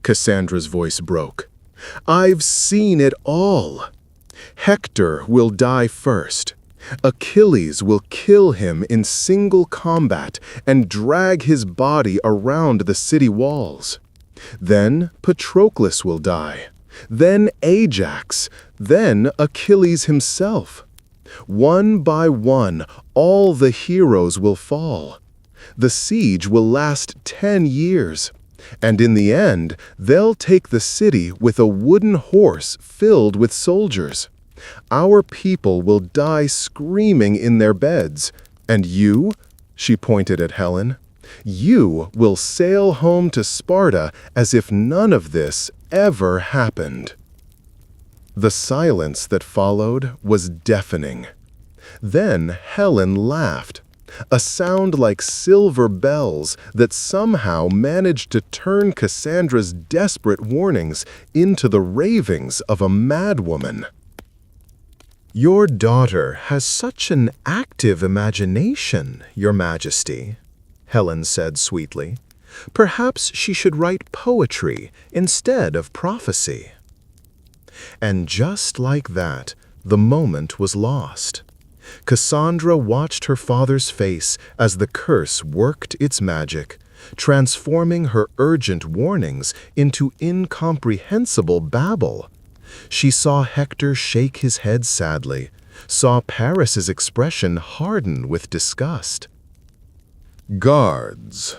Cassandra's voice broke. "I've seen it all. Hector will die first. Achilles will kill him in single combat and drag his body around the city walls. Then Patroclus will die. Then Ajax. Then Achilles himself. One by one, all the heroes will fall. The siege will last 10 years. And in the end, they'll take the city with a wooden horse filled with soldiers. Our people will die screaming in their beds. And you," she pointed at Helen, "you will sail home to Sparta as if none of this ever happened." The silence that followed was deafening. Then Helen laughed, a sound like silver bells that somehow managed to turn Cassandra's desperate warnings into the ravings of a madwoman. "Your daughter has such an active imagination, Your Majesty," Helen said sweetly. "Perhaps she should write poetry instead of prophecy." And just like that, the moment was lost. Cassandra watched her father's face as the curse worked its magic, transforming her urgent warnings into incomprehensible babble. She saw Hector shake his head sadly, saw Paris's expression harden with disgust. "Guards,"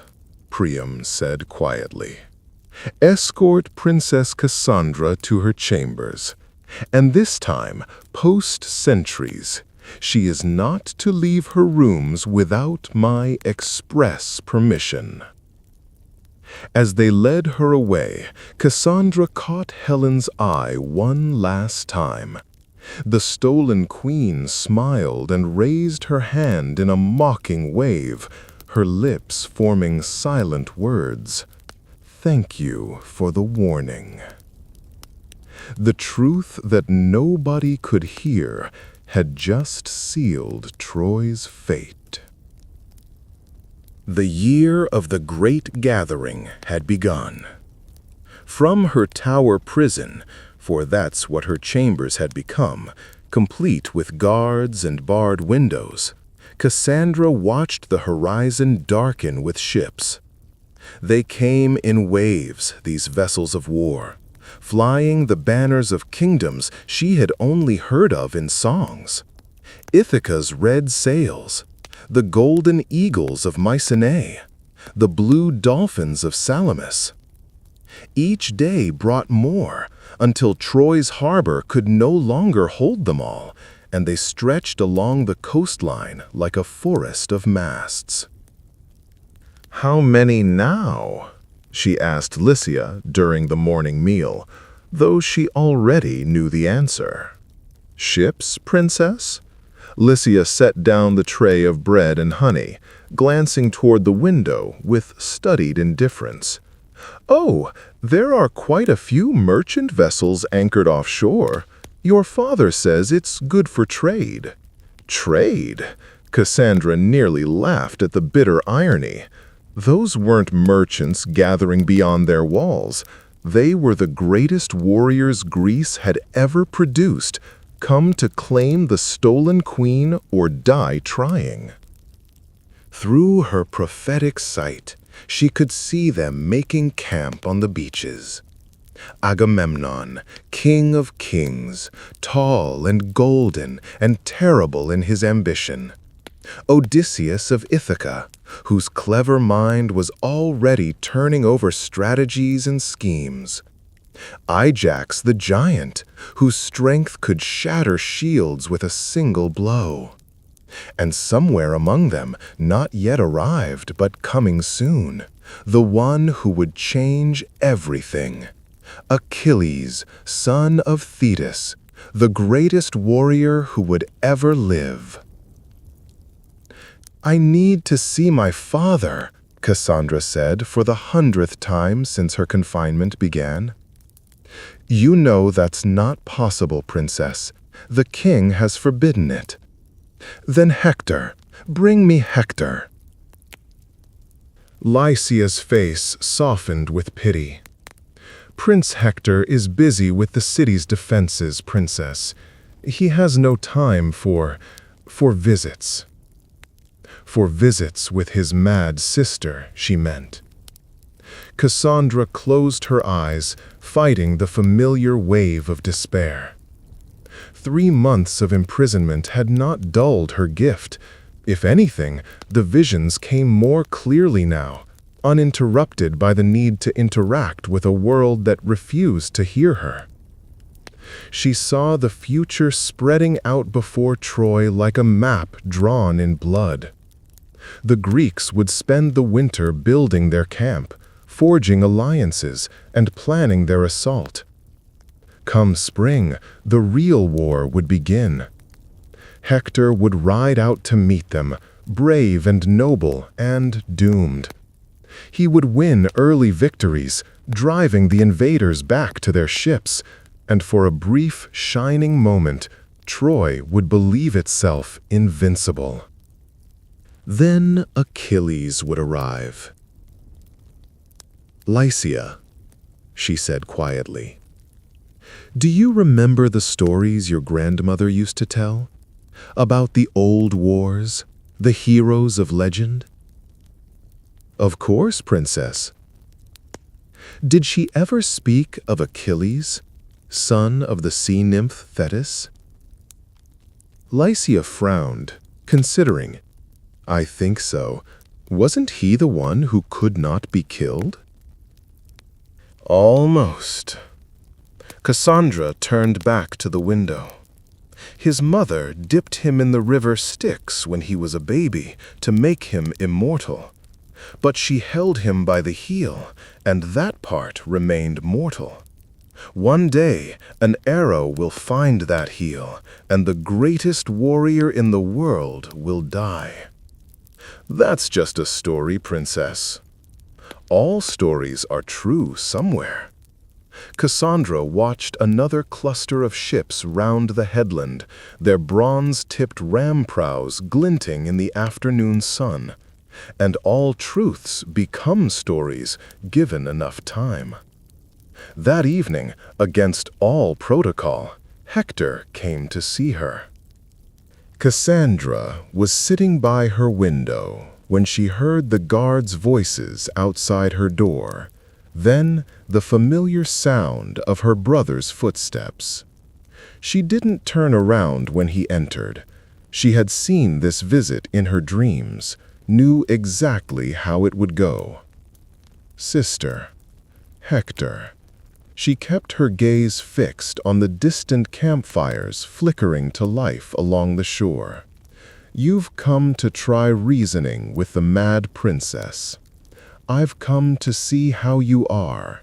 Priam said quietly, "escort Princess Cassandra to her chambers, and this time post sentries. She is not to leave her rooms without my express permission." As they led her away, Cassandra caught Helen's eye one last time. The stolen queen smiled and raised her hand in a mocking wave, her lips forming silent words. "Thank you for the warning." The truth that nobody could hear had just sealed Troy's fate. The year of the great gathering had begun. From her tower prison, for that's what her chambers had become, complete with guards and barred windows, Cassandra watched the horizon darken with ships. They came in waves, these vessels of war, flying the banners of kingdoms she had only heard of in songs. Ithaca's red sails, the golden eagles of Mycenae, the blue dolphins of Salamis. Each day brought more, until Troy's harbor could no longer hold them all, and they stretched along the coastline like a forest of masts. "How many now?" she asked Lycia during the morning meal, though she already knew the answer. "Ships, princess?" Lycia set down the tray of bread and honey, glancing toward the window with studied indifference. "Oh, there are quite a few merchant vessels anchored offshore. Your father says it's good for trade." "Trade?" Cassandra nearly laughed at the bitter irony. Those weren't merchants gathering beyond their walls. They were the greatest warriors Greece had ever produced, come to claim the stolen queen or die trying. Through her prophetic sight, she could see them making camp on the beaches. Agamemnon, king of kings, tall and golden and terrible in his ambition. Odysseus of Ithaca, whose clever mind was already turning over strategies and schemes. Ajax the giant, whose strength could shatter shields with a single blow. And somewhere among them, not yet arrived but coming soon, the one who would change everything. Achilles, son of Thetis, the greatest warrior who would ever live. "I need to see my father," Cassandra said for the 100th time since her confinement began. "You know that's not possible, princess. The king has forbidden it." "Then Hector, bring me Hector." Lycia's face softened with pity. "Prince Hector is busy with the city's defenses, princess. He has no time for visits." For visits with his mad sister, she meant. Cassandra closed her eyes, fighting the familiar wave of despair. 3 months of imprisonment had not dulled her gift. If anything, the visions came more clearly now, uninterrupted by the need to interact with a world that refused to hear her. She saw the future spreading out before Troy like a map drawn in blood. The Greeks would spend the winter building their camp, forging alliances, and planning their assault. Come spring, the real war would begin. Hector would ride out to meet them, brave and noble and doomed. He would win early victories, driving the invaders back to their ships, and for a brief, shining moment, Troy would believe itself invincible. Then Achilles would arrive. "Lycia," she said quietly, "do you remember the stories your grandmother used to tell? About the old wars, the heroes of legend?" "Of course, princess." "Did she ever speak of Achilles, son of the sea nymph Thetis?" Lycia frowned, considering. "I think so. Wasn't he the one who could not be killed?" "Almost." Cassandra turned back to the window. "His mother dipped him in the river Styx when he was a baby to make him immortal. But she held him by the heel, and that part remained mortal. One day, an arrow will find that heel, and the greatest warrior in the world will die." "That's just a story, princess." "All stories are true somewhere." Cassandra watched another cluster of ships round the headland, their bronze-tipped ram prows glinting in the afternoon sun. And all truths become stories given enough time. That evening, against all protocol, Hector came to see her. Cassandra was sitting by her window when she heard the guards' voices outside her door, then the familiar sound of her brother's footsteps. She didn't turn around when he entered. She had seen this visit in her dreams, knew exactly how it would go. "Sister, Hector." She kept her gaze fixed on the distant campfires flickering to life along the shore. "You've come to try reasoning with the mad princess. I've come to see how you are."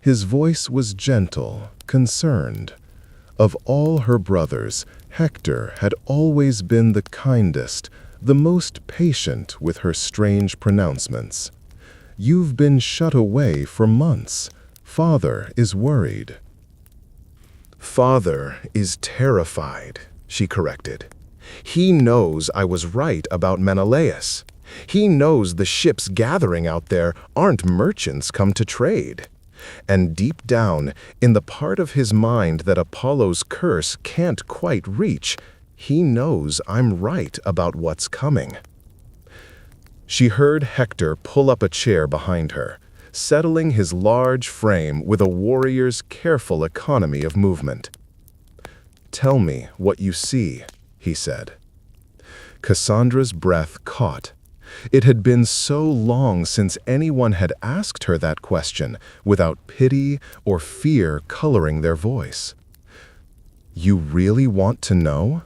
His voice was gentle, concerned. Of all her brothers, Hector had always been the kindest, the most patient with her strange pronouncements. "You've been shut away for months. Father is worried." "Father is terrified," she corrected. "He knows I was right about Menelaus. He knows the ships gathering out there aren't merchants come to trade. And deep down, in the part of his mind that Apollo's curse can't quite reach, he knows I'm right about what's coming." She heard Hector pull up a chair behind her, settling his large frame with a warrior's careful economy of movement. "Tell me what you see," he said. Cassandra's breath caught. It had been so long since anyone had asked her that question without pity or fear coloring their voice. "You really want to know?"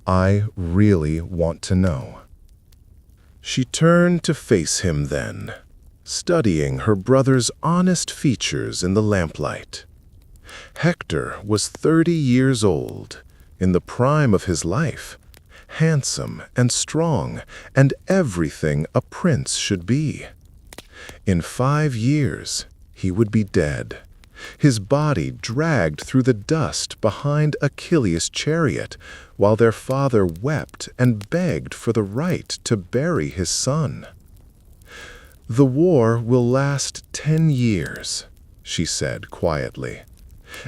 "I really want to know." She turned to face him then, studying her brother's honest features in the lamplight. Hector was 30 years old, in the prime of his life, handsome and strong, and everything a prince should be. In 5 years, he would be dead, his body dragged through the dust behind Achilles' chariot, while their father wept and begged for the right to bury his son. "The war will last 10 years, she said quietly.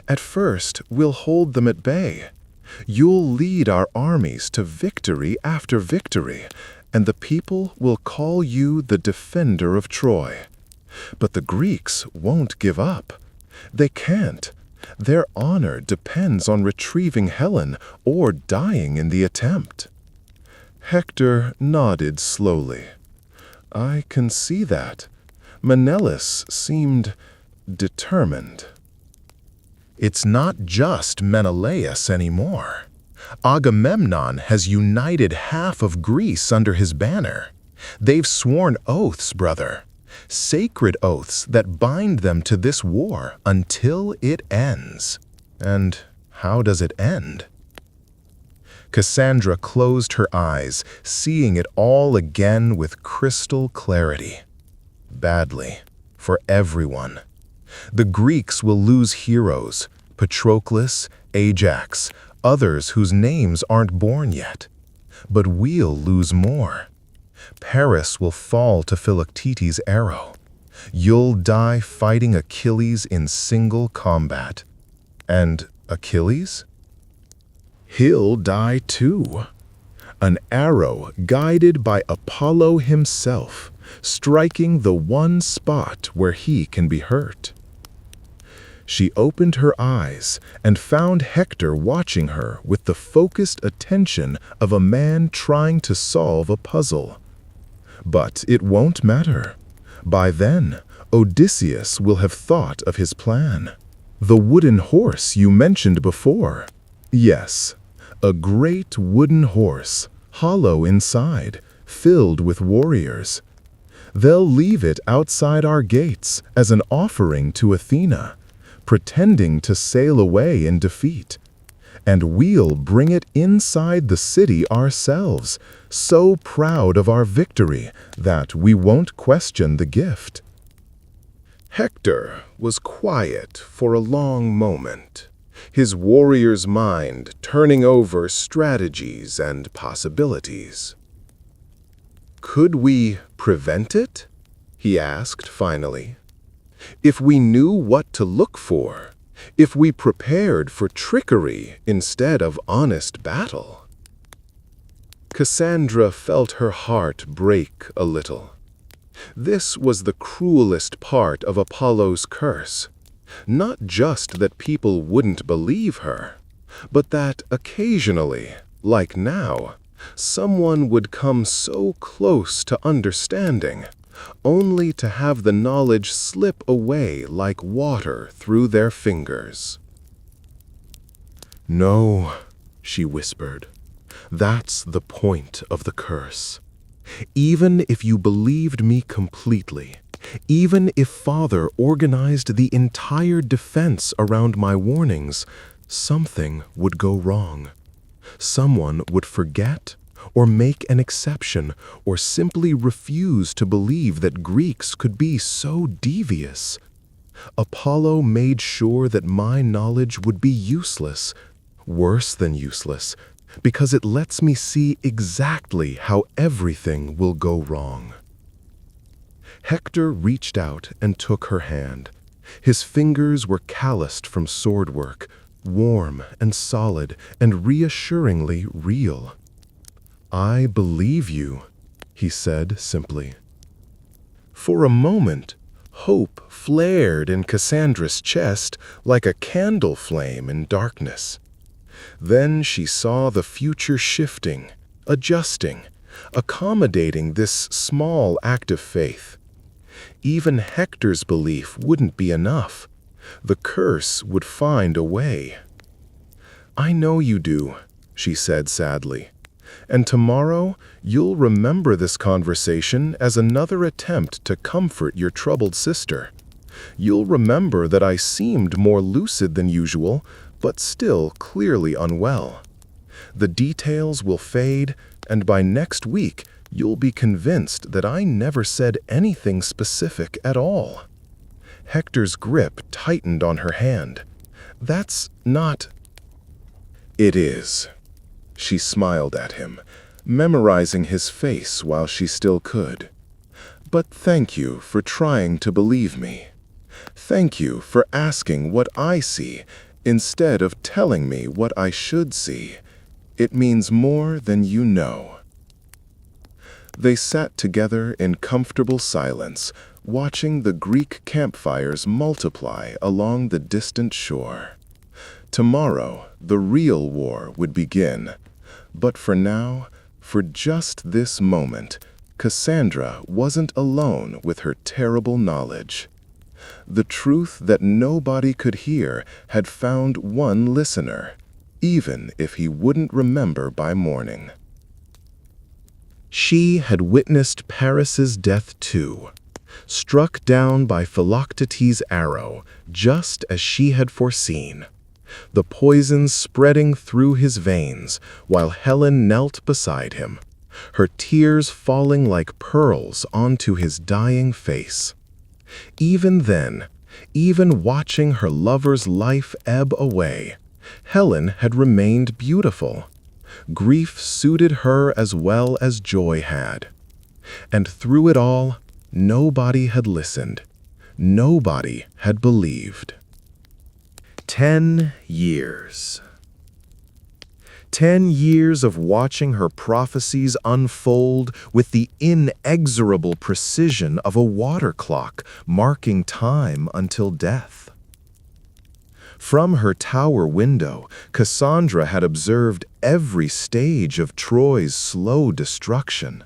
"At first, we'll hold them at bay. You'll lead our armies to victory after victory, and the people will call you the defender of Troy. But the Greeks won't give up. They can't. Their honor depends on retrieving Helen or dying in the attempt." Hector nodded slowly. "I can see that. Menelaus seemed determined." "It's not just Menelaus anymore. Agamemnon has united half of Greece under his banner. They've sworn oaths, brother. Sacred oaths that bind them to this war until it ends." "And how does it end?" Cassandra closed her eyes, seeing it all again with crystal clarity. "Badly, for everyone. The Greeks will lose heroes, Patroclus, Ajax, others whose names aren't born yet. But we'll lose more. Paris will fall to Philoctetes' arrow. You'll die fighting Achilles in single combat. And Achilles? He'll die too. An arrow guided by Apollo himself, striking the one spot where he can be hurt. She opened her eyes and found Hector watching her with the focused attention of a man trying to solve a puzzle. But it won't matter. By then, Odysseus will have thought of his plan. The wooden horse you mentioned before. Yes, a great wooden horse, hollow inside, filled with warriors. They'll leave it outside our gates as an offering to Athena, pretending to sail away in defeat. And we'll bring it inside the city ourselves, so proud of our victory that we won't question the gift. Hector was quiet for a long moment, his warrior's mind turning over strategies and possibilities. Could we prevent it? He asked finally. If we knew what to look for, if we prepared for trickery instead of honest battle. Cassandra felt her heart break a little. This was the cruelest part of Apollo's curse. Not just that people wouldn't believe her, but that occasionally, like now, someone would come so close to understanding, only to have the knowledge slip away like water through their fingers. "No," she whispered, "that's the point of the curse. Even if you believed me completely, even if Father organized the entire defense around my warnings, something would go wrong. Someone would forget, or make an exception, or simply refuse to believe that Greeks could be so devious. Apollo made sure that my knowledge would be useless, worse than useless, because it lets me see exactly how everything will go wrong." Hector reached out and took her hand. His fingers were calloused from sword work, warm and solid and reassuringly real. "I believe you," he said simply. For a moment, hope flared in Cassandra's chest like a candle flame in darkness. Then she saw the future shifting, adjusting, accommodating this small act of faith. Even Hector's belief wouldn't be enough. The curse would find a way. "I know you do," she said sadly. "And tomorrow you'll remember this conversation as another attempt to comfort your troubled sister. You'll remember that I seemed more lucid than usual, but still clearly unwell. The details will fade, and by next week you'll be convinced that I never said anything specific at all." Hector's grip tightened on her hand. "That's not—" "It is." She smiled at him, memorizing his face while she still could. "But thank you for trying to believe me. Thank you for asking what I see instead of telling me what I should see. It means more than you know." They sat together in comfortable silence, watching the Greek campfires multiply along the distant shore. Tomorrow, the real war would begin. But for now, for just this moment, Cassandra wasn't alone with her terrible knowledge. The truth that nobody could hear had found one listener, even if he wouldn't remember by morning. She had witnessed Paris's death too, struck down by Philoctetes' arrow, just as she had foreseen, the poison spreading through his veins while Helen knelt beside him, her tears falling like pearls onto his dying face. Even then, even watching her lover's life ebb away, Helen had remained beautiful. Grief suited her as well as joy had. And through it all, nobody had listened. Nobody had believed. 10 years. 10 years of watching her prophecies unfold with the inexorable precision of a water clock marking time until death. From her tower window, Cassandra had observed every stage of Troy's slow destruction.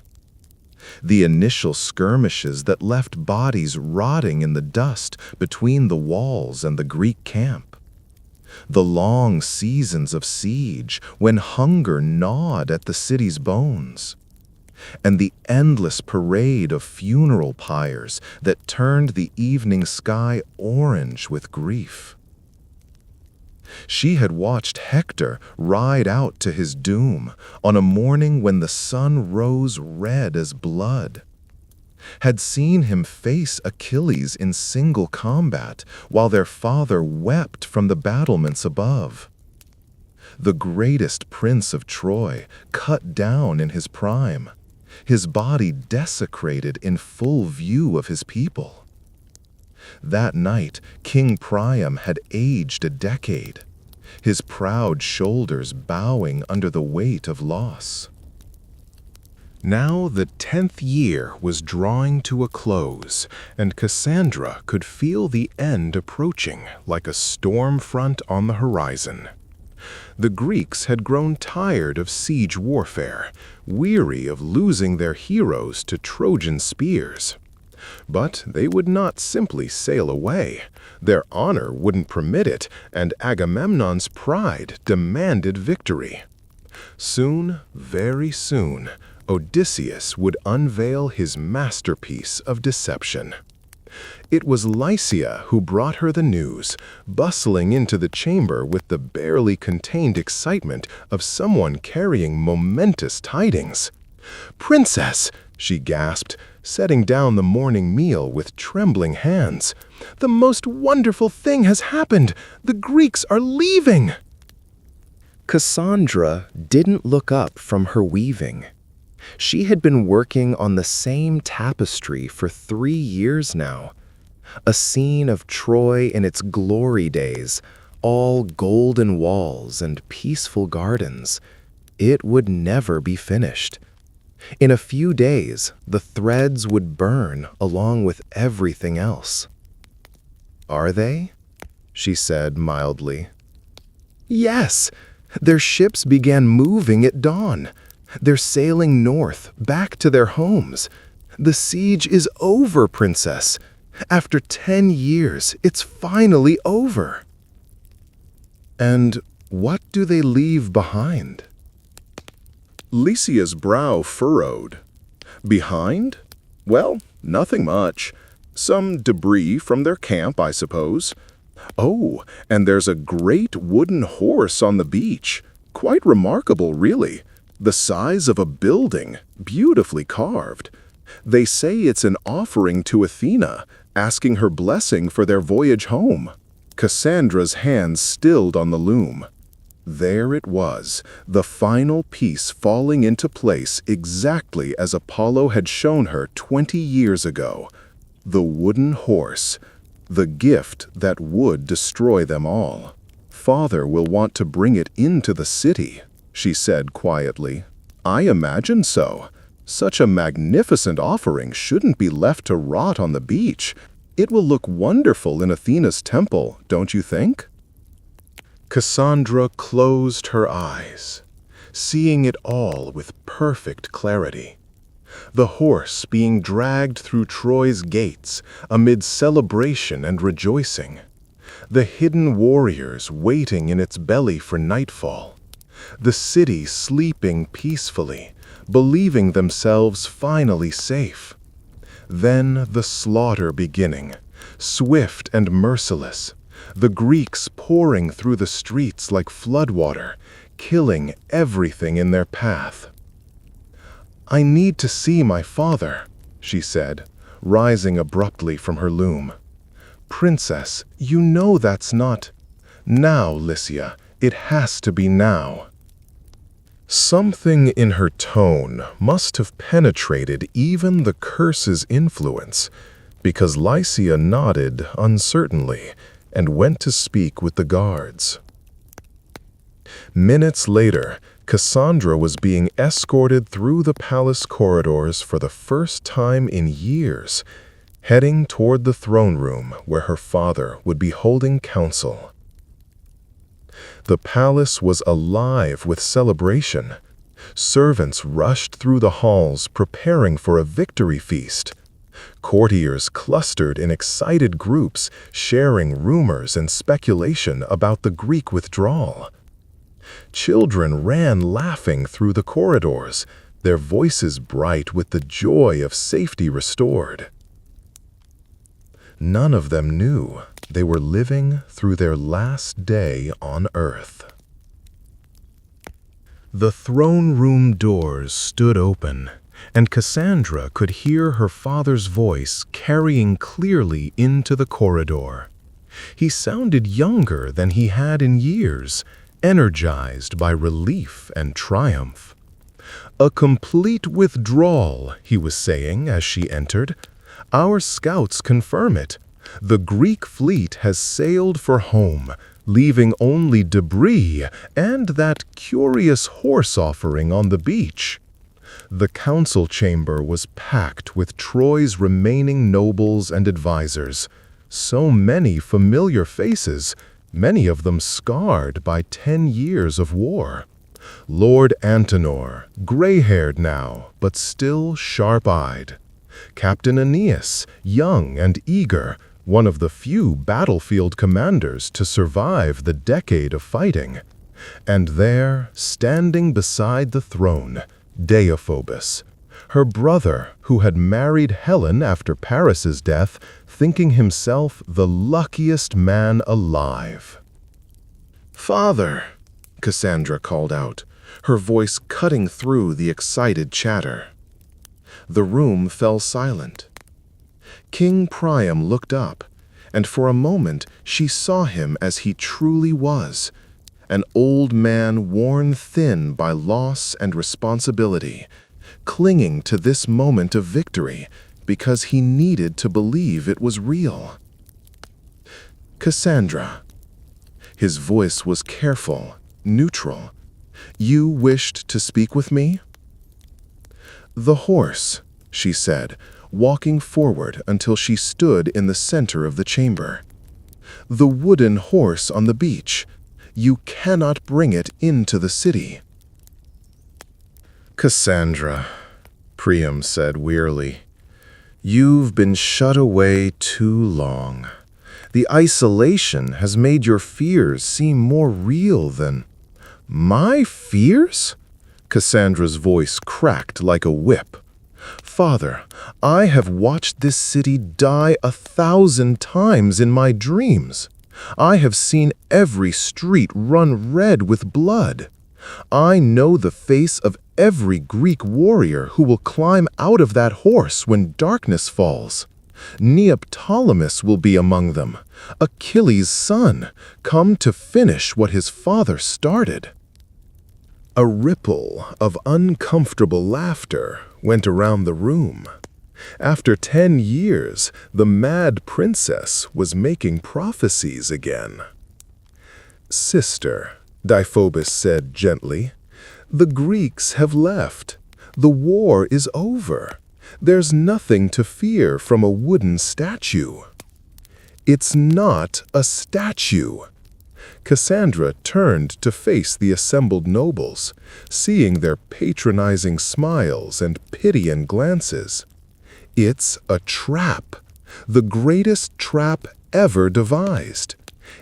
The initial skirmishes that left bodies rotting in the dust between the walls and the Greek camp. The long seasons of siege when hunger gnawed at the city's bones. And the endless parade of funeral pyres that turned the evening sky orange with grief. She had watched Hector ride out to his doom on a morning when the sun rose red as blood. Had seen him face Achilles in single combat while their father wept from the battlements above. The greatest prince of Troy cut down in his prime, his body desecrated in full view of his people. That night, King Priam had aged a decade, his proud shoulders bowing under the weight of loss. Now the 10th year was drawing to a close, and Cassandra could feel the end approaching like a storm front on the horizon. The Greeks had grown tired of siege warfare, weary of losing their heroes to Trojan spears. But they would not simply sail away. Their honor wouldn't permit it, and Agamemnon's pride demanded victory. Soon, very soon, Odysseus would unveil his masterpiece of deception. It was Lycia who brought her the news, bustling into the chamber with the barely contained excitement of someone carrying momentous tidings. "Princess," she gasped, setting down the morning meal with trembling hands. "The most wonderful thing has happened! The Greeks are leaving!" Cassandra didn't look up from her weaving. She had been working on the same tapestry for 3 years now. A scene of Troy in its glory days, all golden walls and peaceful gardens. It would never be finished. In a few days, the threads would burn along with everything else. "Are they?" she said mildly. "Yes, their ships began moving at dawn. They're sailing north, back to their homes. The siege is over, Princess. After 10 years, it's finally over." "And what do they leave behind?" Lycia's brow furrowed. "Behind? Well, nothing much. Some debris from their camp, I suppose. Oh, and there's a great wooden horse on the beach. Quite remarkable, really. The size of a building, beautifully carved. They say it's an offering to Athena, asking her blessing for their voyage home." Cassandra's hands stilled on the loom. There it was, the final piece falling into place exactly as Apollo had shown her 20 years ago. The wooden horse, the gift that would destroy them all. "Father will want to bring it into the city," she said quietly. "I imagine so. Such a magnificent offering shouldn't be left to rot on the beach. It will look wonderful in Athena's temple, don't you think?" Cassandra closed her eyes, seeing it all with perfect clarity. The horse being dragged through Troy's gates amid celebration and rejoicing. The hidden warriors waiting in its belly for nightfall. The city sleeping peacefully, believing themselves finally safe. Then the slaughter beginning, swift and merciless. The Greeks pouring through the streets like floodwater, killing everything in their path. "I need to see my father," she said, rising abruptly from her loom. "Princess, you know that's not—" "Now, Lycia, It has to be now." Something in her tone must have penetrated even the curse's influence, because Lycia nodded uncertainly and went to speak with the guards. Minutes later, Cassandra was being escorted through the palace corridors for the first time in years, heading toward the throne room where her father would be holding council. The palace was alive with celebration. Servants rushed through the halls preparing for a victory feast. Courtiers clustered in excited groups, sharing rumors and speculation about the Greek withdrawal. Children ran laughing through the corridors, their voices bright with the joy of safety restored. None of them knew they were living through their last day on Earth. The throne room doors stood open, and Cassandra could hear her father's voice carrying clearly into the corridor. He sounded younger than he had in years, energized by relief and triumph. "A complete withdrawal," he was saying as she entered. "Our scouts confirm it. The Greek fleet has sailed for home, leaving only debris and that curious horse offering on the beach." The council chamber was packed with Troy's remaining nobles and advisors. So many familiar faces, many of them scarred by 10 years of war. Lord Antenor, gray-haired now, but still sharp-eyed. Captain Aeneas, young and eager, one of the few battlefield commanders to survive the decade of fighting. And there, standing beside the throne, Deiphobus, her brother who had married Helen after Paris's death, thinking himself the luckiest man alive. "Father," Cassandra called out, her voice cutting through the excited chatter. The room fell silent. King Priam looked up, and for a moment she saw him as he truly was, an old man worn thin by loss and responsibility, clinging to this moment of victory because he needed to believe it was real. "Cassandra." His voice was careful, neutral. "You wished to speak with me?" "The horse," she said, walking forward until she stood in the center of the chamber. "The wooden horse on the beach. You cannot bring it into the city." "Cassandra," Priam said wearily, "you've been shut away too long. The isolation has made your fears seem more real than—" "My fears?" Cassandra's voice cracked like a whip. "Father, I have watched this city die 1,000 times in my dreams. I have seen every street run red with blood. I know the face of every Greek warrior who will climb out of that horse when darkness falls. Neoptolemus will be among them, Achilles' son, come to finish what his father started." A ripple of uncomfortable laughter went around the room. After 10 years, the mad princess was making prophecies again. "Sister," Deiphobus said gently, "the Greeks have left. The war is over. There's nothing to fear from a wooden statue." "It's not a statue." Cassandra turned to face the assembled nobles, seeing their patronizing smiles and pitying glances. "It's a trap, the greatest trap ever devised.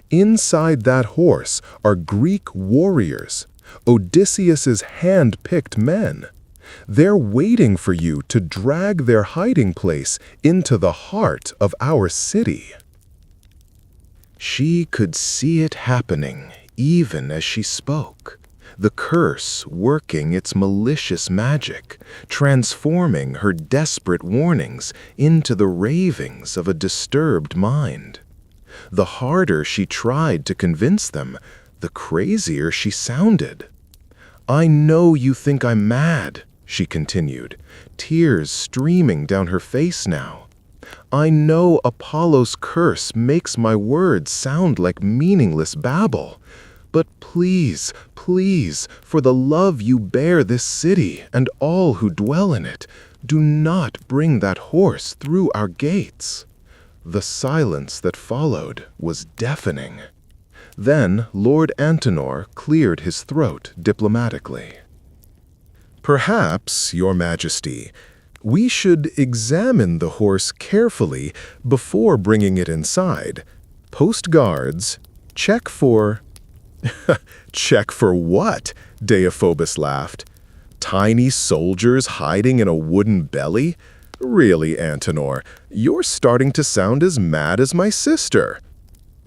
Inside that horse are Greek warriors, Odysseus's hand-picked men. They're waiting for you to drag their hiding place into the heart of our city." She could see it happening even as she spoke, the curse working its malicious magic, transforming her desperate warnings into the ravings of a disturbed mind. The harder she tried to convince them, the crazier she sounded. "I know you think I'm mad," she continued, tears streaming down her face now. "I know Apollo's curse makes my words sound like meaningless babble. But please, please, for the love you bear this city and all who dwell in it, do not bring that horse through our gates." The silence that followed was deafening. Then Lord Antenor cleared his throat diplomatically. "Perhaps, Your Majesty, we should examine the horse carefully before bringing it inside. Post guards, check for—" "Check for what?" Deiphobus laughed. "Tiny soldiers hiding in a wooden belly? Really, Antenor, you're starting to sound as mad as my sister."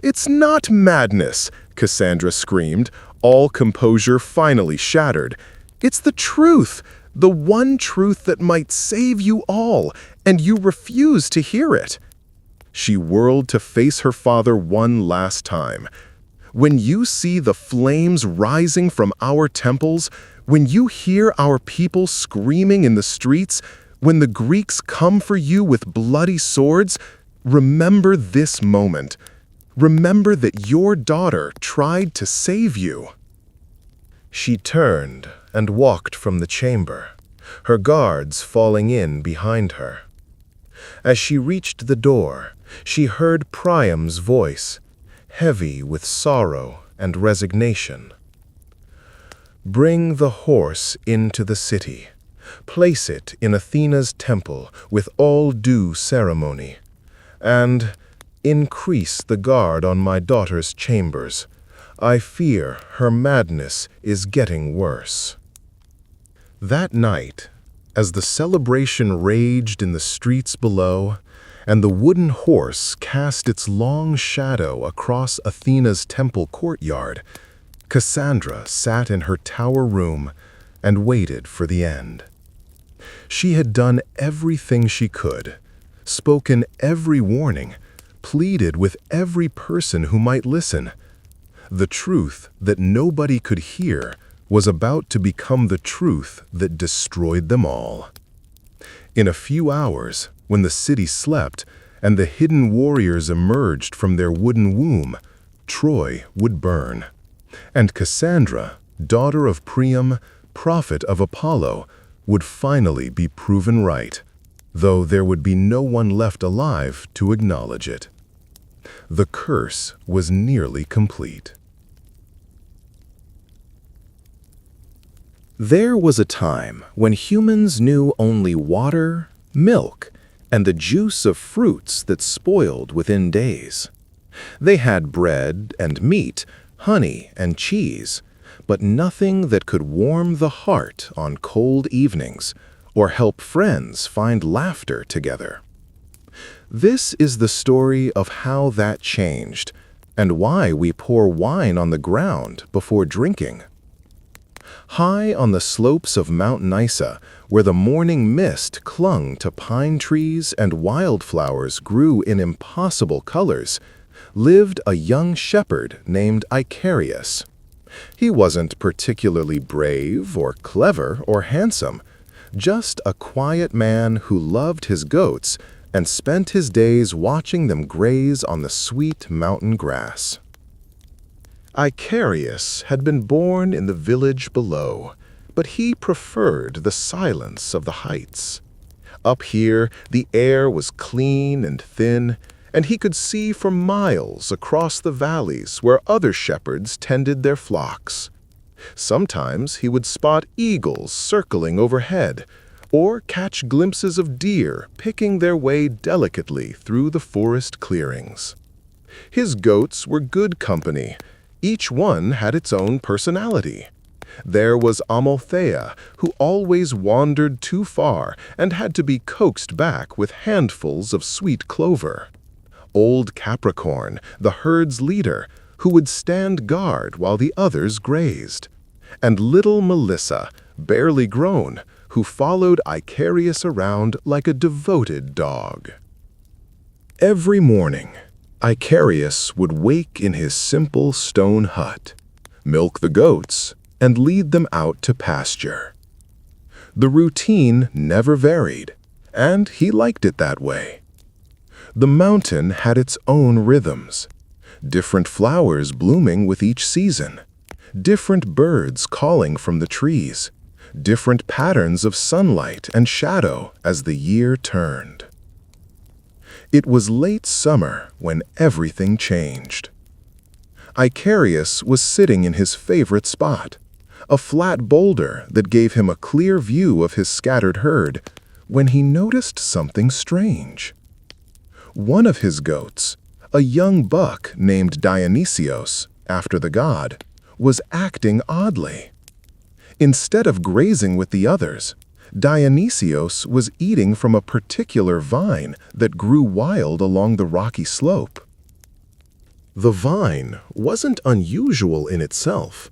"It's not madness," Cassandra screamed, all composure finally shattered. "It's the truth, the one truth that might save you all, and you refuse to hear it." She whirled to face her father one last time. "When you see the flames rising from our temples, when you hear our people screaming in the streets, when the Greeks come for you with bloody swords, remember this moment. Remember that your daughter tried to save you." She turned and walked from the chamber, her guards falling in behind her. As she reached the door, she heard Priam's voice, heavy with sorrow and resignation. "Bring the horse into the city. Place it in Athena's temple with all due ceremony. And increase the guard on my daughter's chambers. I fear her madness is getting worse." That night, as the celebration raged in the streets below, and the wooden horse cast its long shadow across Athena's temple courtyard, Cassandra sat in her tower room and waited for the end. She had done everything she could, spoken every warning, pleaded with every person who might listen. The truth that nobody could hear was about to become the truth that destroyed them all. In a few hours, when the city slept and the hidden warriors emerged from their wooden womb, Troy would burn. And Cassandra, daughter of Priam, prophet of Apollo, would finally be proven right, though there would be no one left alive to acknowledge it. The curse was nearly complete. There was a time when humans knew only water, milk, and the juice of fruits that spoiled within days. They had bread and meat, honey and cheese, but nothing that could warm the heart on cold evenings or help friends find laughter together. This is the story of how that changed and why we pour wine on the ground before drinking. High on the slopes of Mount Nysa, where the morning mist clung to pine trees and wildflowers grew in impossible colors, lived a young shepherd named Icarius. He wasn't particularly brave or clever or handsome, just a quiet man who loved his goats and spent his days watching them graze on the sweet mountain grass. Icarius had been born in the village below, but he preferred the silence of the heights. Up here, the air was clean and thin, and he could see for miles across the valleys where other shepherds tended their flocks. Sometimes he would spot eagles circling overhead, or catch glimpses of deer picking their way delicately through the forest clearings. His goats were good company. Each one had its own personality. There was Amalthea, who always wandered too far and had to be coaxed back with handfuls of sweet clover. Old Capricorn, the herd's leader, who would stand guard while the others grazed. And little Melissa, barely grown, who followed Icarius around like a devoted dog. Every morning, Icarius would wake in his simple stone hut. milk the goats, and lead them out to pasture. The routine never varied, and he liked it that way. The mountain had its own rhythms, different flowers blooming with each season, different birds calling from the trees, different patterns of sunlight and shadow as the year turned. It was late summer when everything changed. Icarius was sitting in his favorite spot, a flat boulder that gave him a clear view of his scattered herd, when he noticed something strange. One of his goats, a young buck named Dionysios, after the god, was acting oddly. Instead of grazing with the others, Dionysios was eating from a particular vine that grew wild along the rocky slope. The vine wasn't unusual in itself.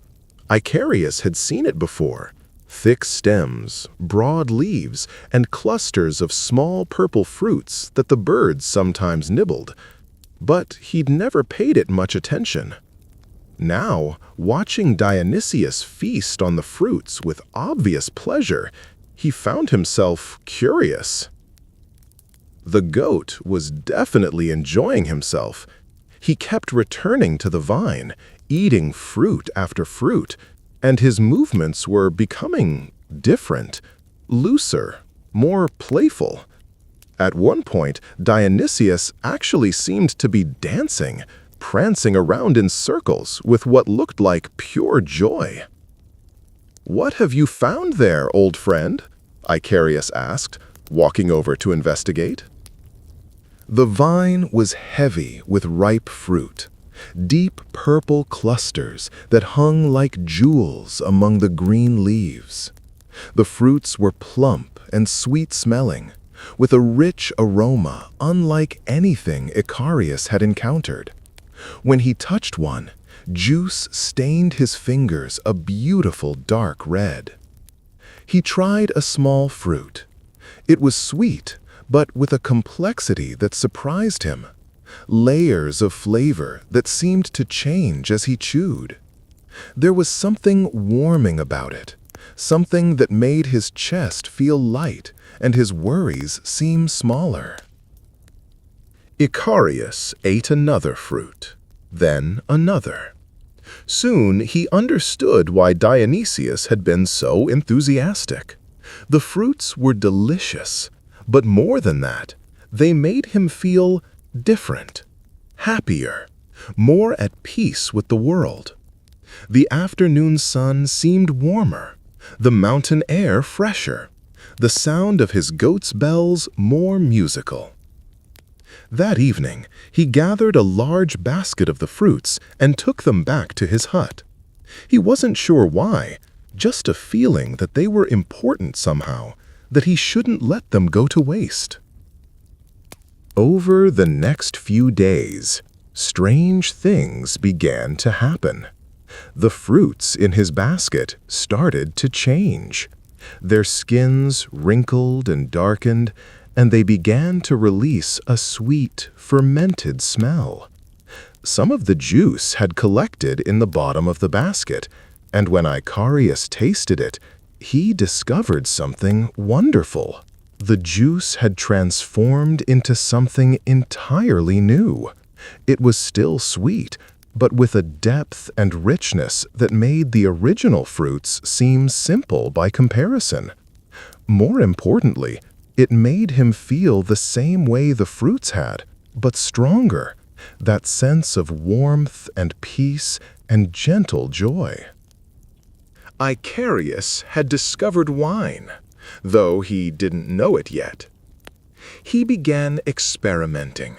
Icarius had seen it before: thick stems, broad leaves, and clusters of small purple fruits that the birds sometimes nibbled. But he'd never paid it much attention. Now, watching Dionysius feast on the fruits with obvious pleasure, he found himself curious. The goat was definitely enjoying himself. He kept returning to the vine, eating fruit after fruit, and his movements were becoming different, looser, more playful. At one point, Dionysius actually seemed to be dancing, prancing around in circles with what looked like pure joy. "What have you found there, old friend?" Icarius asked, walking over to investigate. The vine was heavy with ripe fruit, deep purple clusters that hung like jewels among the green leaves. The fruits were plump and sweet-smelling, with a rich aroma unlike anything Icarius had encountered. When he touched one, juice stained his fingers a beautiful dark red. He tried a small fruit. It was sweet, but with a complexity that surprised him. Layers of flavor that seemed to change as he chewed. There was something warming about it, something that made his chest feel light and his worries seem smaller. Icarius ate another fruit, then another. Soon he understood why Dionysius had been so enthusiastic. The fruits were delicious, but more than that, they made him feel different, happier, more at peace with the world. The afternoon sun seemed warmer, the mountain air fresher, the sound of his goat's bells more musical. That evening, he gathered a large basket of the fruits and took them back to his hut. He wasn't sure why, just a feeling that they were important somehow, that he shouldn't let them go to waste. Over the next few days, strange things began to happen. The fruits in his basket started to change. Their skins wrinkled and darkened, and they began to release a sweet, fermented smell. Some of the juice had collected in the bottom of the basket, and when Icarius tasted it, he discovered something wonderful. The juice had transformed into something entirely new. It was still sweet, but with a depth and richness that made the original fruits seem simple by comparison. More importantly, it made him feel the same way the fruits had, but stronger, that sense of warmth and peace and gentle joy. Icarius had discovered wine, though he didn't know it yet. He began experimenting.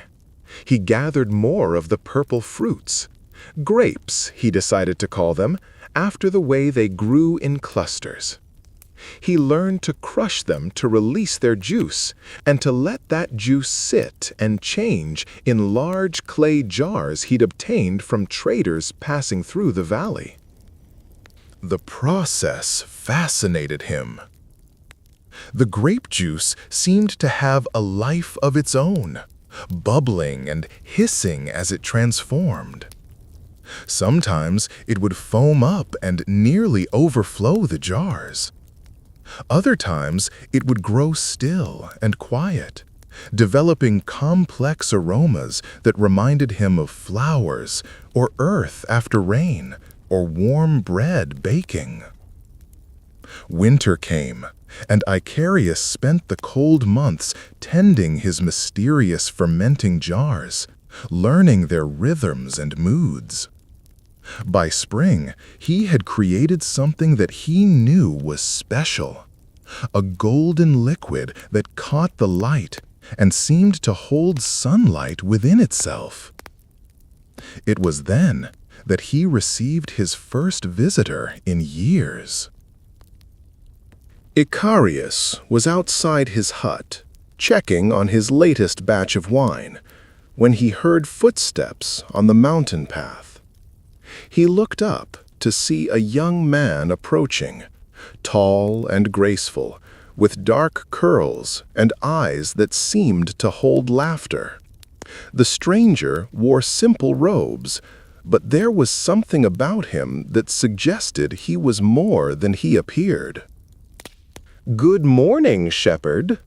He gathered more of the purple fruits. Grapes, he decided to call them, after the way they grew in clusters. He learned to crush them to release their juice, and to let that juice sit and change in large clay jars he'd obtained from traders passing through the valley. The process fascinated him. The grape juice seemed to have a life of its own, bubbling and hissing as it transformed. Sometimes it would foam up and nearly overflow the jars. Other times it would grow still and quiet, developing complex aromas that reminded him of flowers, or earth after rain, or warm bread baking. Winter came, and Icarius spent the cold months tending his mysterious fermenting jars, learning their rhythms and moods. By spring, he had created something that he knew was special, a golden liquid that caught the light and seemed to hold sunlight within itself. It was then that he received his first visitor in years. Icarius was outside his hut, checking on his latest batch of wine, when he heard footsteps on the mountain path. He looked up to see a young man approaching, tall and graceful, with dark curls and eyes that seemed to hold laughter. The stranger wore simple robes, but there was something about him that suggested he was more than he appeared. "Good morning, shepherd,"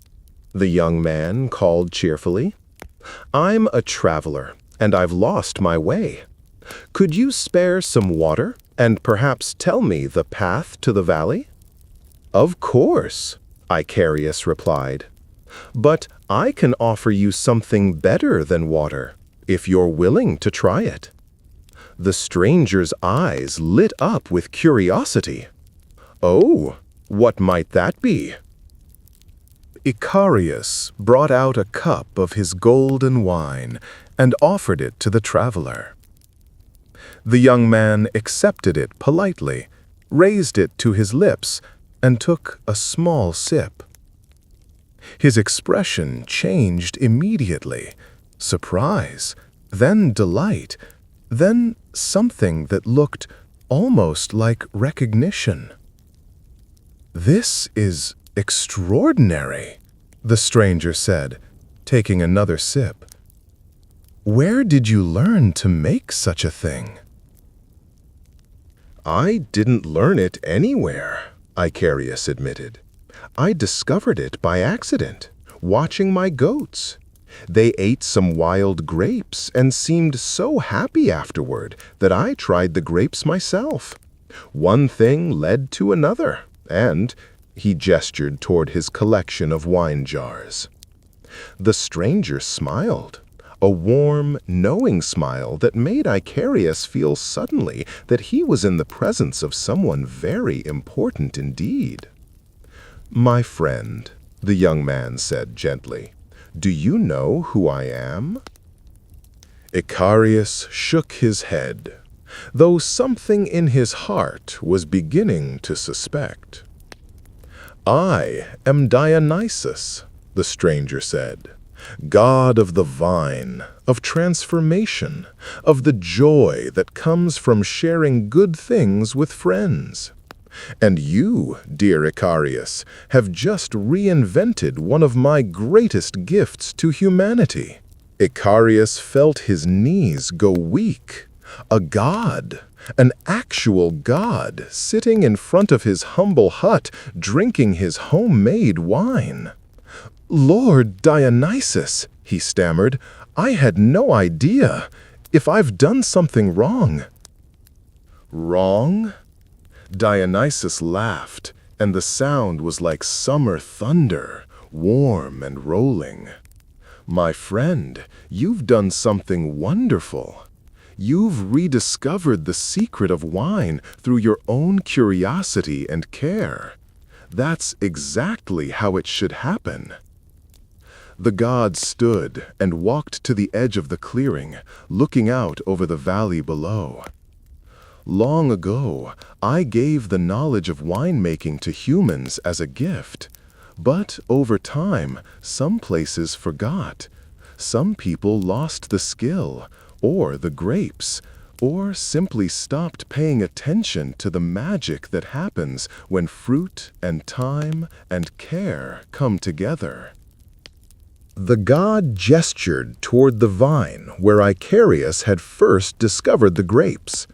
the young man called cheerfully. "I'm a traveler, and I've lost my way. Could you spare some water and perhaps tell me the path to the valley?" "Of course," Icarius replied. "But I can offer you something better than water, if you're willing to try it." The stranger's eyes lit up with curiosity. "Oh, what might that be?" Icarius brought out a cup of his golden wine and offered it to the traveler. The young man accepted it politely, raised it to his lips, and took a small sip. His expression changed immediately: surprise, then delight, then something that looked almost like recognition. "This is extraordinary," the stranger said, taking another sip. "Where did you learn to make such a thing?" "I didn't learn it anywhere," Icarius admitted. "I discovered it by accident, watching my goats. They ate some wild grapes and seemed so happy afterward that I tried the grapes myself. One thing led to another, and—" he gestured toward his collection of wine jars. The stranger smiled, a warm, knowing smile that made Icarius feel suddenly that he was in the presence of someone very important indeed. "My friend," the young man said gently, "do you know who I am?" Icarius shook his head, though something in his heart was beginning to suspect. "I am Dionysus," the stranger said, "god of the vine, of transformation, of the joy that comes from sharing good things with friends. And you, dear Icarius, have just reinvented one of my greatest gifts to humanity." Icarius felt his knees go weak. A god, an actual god, sitting in front of his humble hut, drinking his homemade wine. "Lord Dionysus," he stammered, "I had no idea. If I've done something wrong—" "Wrong?" Dionysus laughed, and the sound was like summer thunder, warm and rolling. "My friend, you've done something wonderful. You've rediscovered the secret of wine through your own curiosity and care. That's exactly how it should happen." The god stood and walked to the edge of the clearing, looking out over the valley below. "Long ago, I gave the knowledge of winemaking to humans as a gift. But over time, some places forgot. Some people lost the skill, or the grapes, or simply stopped paying attention to the magic that happens when fruit and time and care come together." The god gestured toward the vine where Icarius had first discovered the grapes.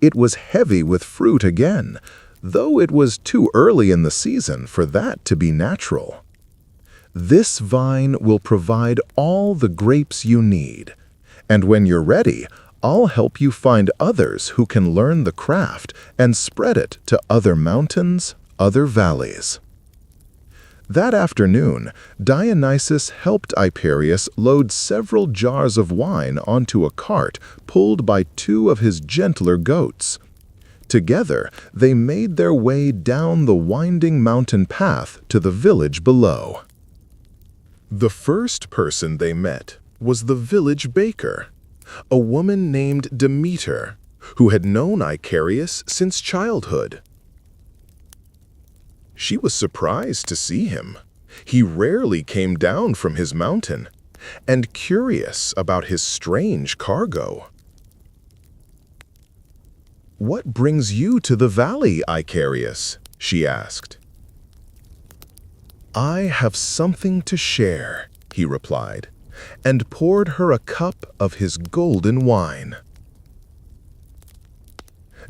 It was heavy with fruit again, though it was too early in the season for that to be natural. This vine will provide all the grapes you need, and when you're ready, I'll help you find others who can learn the craft and spread it to other mountains, other valleys. That afternoon, Dionysus helped Icarius load several jars of wine onto a cart pulled by two of his gentler goats. Together, they made their way down the winding mountain path to the village below. The first person they met was the village baker, a woman named Demeter, who had known Icarius since childhood. She was surprised to see him. He rarely came down from his mountain, and curious about his strange cargo. "What brings you to the valley, Icarius?" she asked. "I have something to share," he replied, and poured her a cup of his golden wine.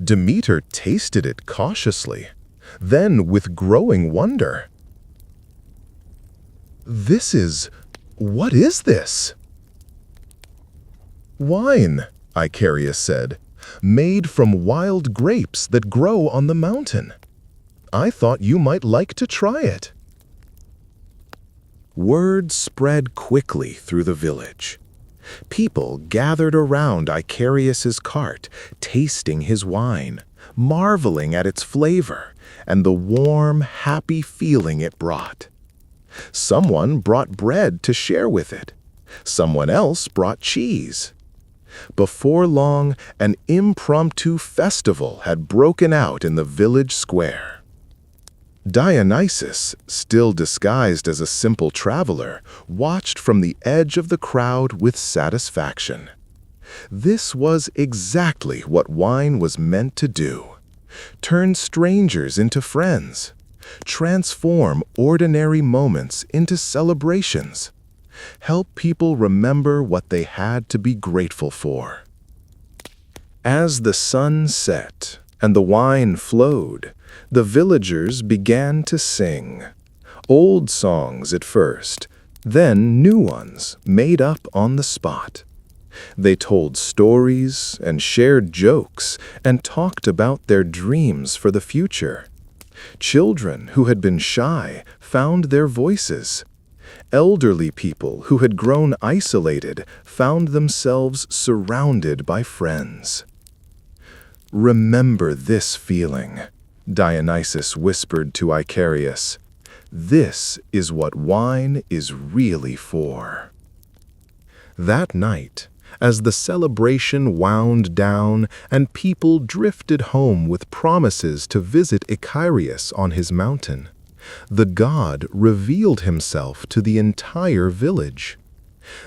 Demeter tasted it cautiously, then with growing wonder. What is this?" "Wine," Icarius said, "made from wild grapes that grow on the mountain. I thought you might like to try it." Word spread quickly through the village. People gathered around Icarius's cart, tasting his wine, marveling at its flavor and the warm, happy feeling it brought. Someone brought bread to share with it. Someone else brought cheese. Before long, an impromptu festival had broken out in the village square. Dionysus, still disguised as a simple traveler, watched from the edge of the crowd with satisfaction. This was exactly what wine was meant to do: turn strangers into friends, transform ordinary moments into celebrations, help people remember what they had to be grateful for. As the sun set and the wine flowed, the villagers began to sing. Old songs at first, then new ones made up on the spot. They told stories and shared jokes and talked about their dreams for the future. Children who had been shy found their voices. Elderly people who had grown isolated found themselves surrounded by friends. "Remember this feeling," Dionysus whispered to Icarius. "This is what wine is really for." That night, as the celebration wound down and people drifted home with promises to visit Icarius on his mountain, the god revealed himself to the entire village.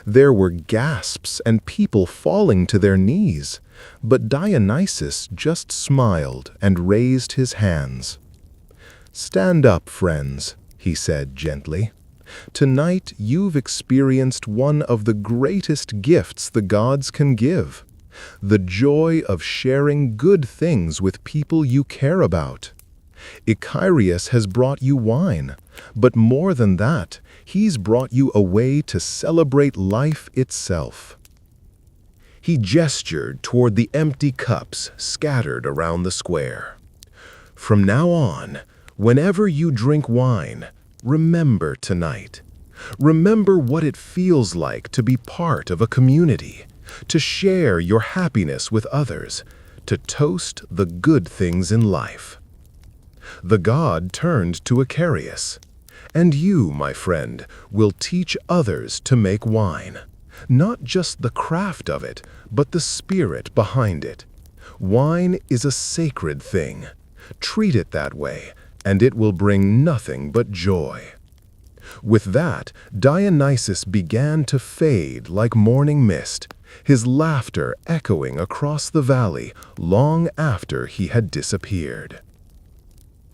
There were gasps and people falling to their knees, but Dionysus just smiled and raised his hands. "Stand up, friends," he said gently. "Tonight you've experienced one of the greatest gifts the gods can give: the joy of sharing good things with people you care about. Icarius has brought you wine, but more than that, he's brought you a way to celebrate life itself." He gestured toward the empty cups scattered around the square. "From now on, whenever you drink wine, remember tonight. Remember what it feels like to be part of a community, to share your happiness with others, to toast the good things in life." The god turned to Icarius. "And you, my friend, will teach others to make wine. Not just the craft of it, but the spirit behind it. Wine is a sacred thing. Treat it that way, and it will bring nothing but joy." With that, Dionysus began to fade like morning mist, his laughter echoing across the valley long after he had disappeared.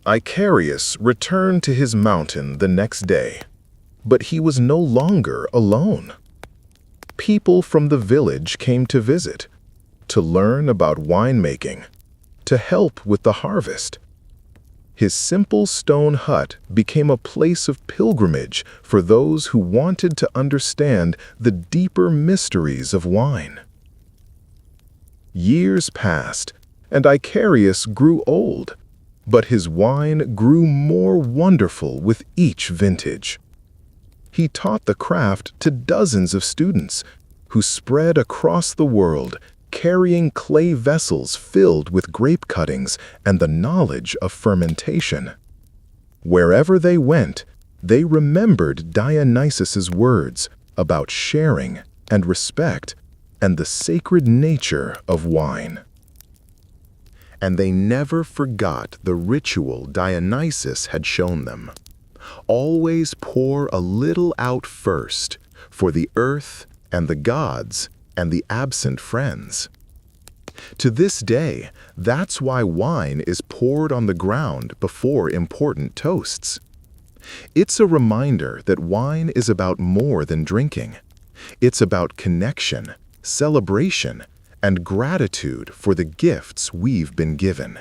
Icarius returned to his mountain the next day. But he was no longer alone. People from the village came to visit, to learn about winemaking, to help with the harvest. His simple stone hut became a place of pilgrimage for those who wanted to understand the deeper mysteries of wine. Years passed, and Icarius grew old, but his wine grew more wonderful with each vintage. He taught the craft to dozens of students who spread across the world, carrying clay vessels filled with grape cuttings and the knowledge of fermentation. Wherever they went, they remembered Dionysus's words about sharing and respect and the sacred nature of wine. And they never forgot the ritual Dionysus had shown them. Always pour a little out first for the earth and the gods and the absent friends. To this day, that's why wine is poured on the ground before important toasts. It's a reminder that wine is about more than drinking. It's about connection, celebration, and gratitude for the gifts we've been given.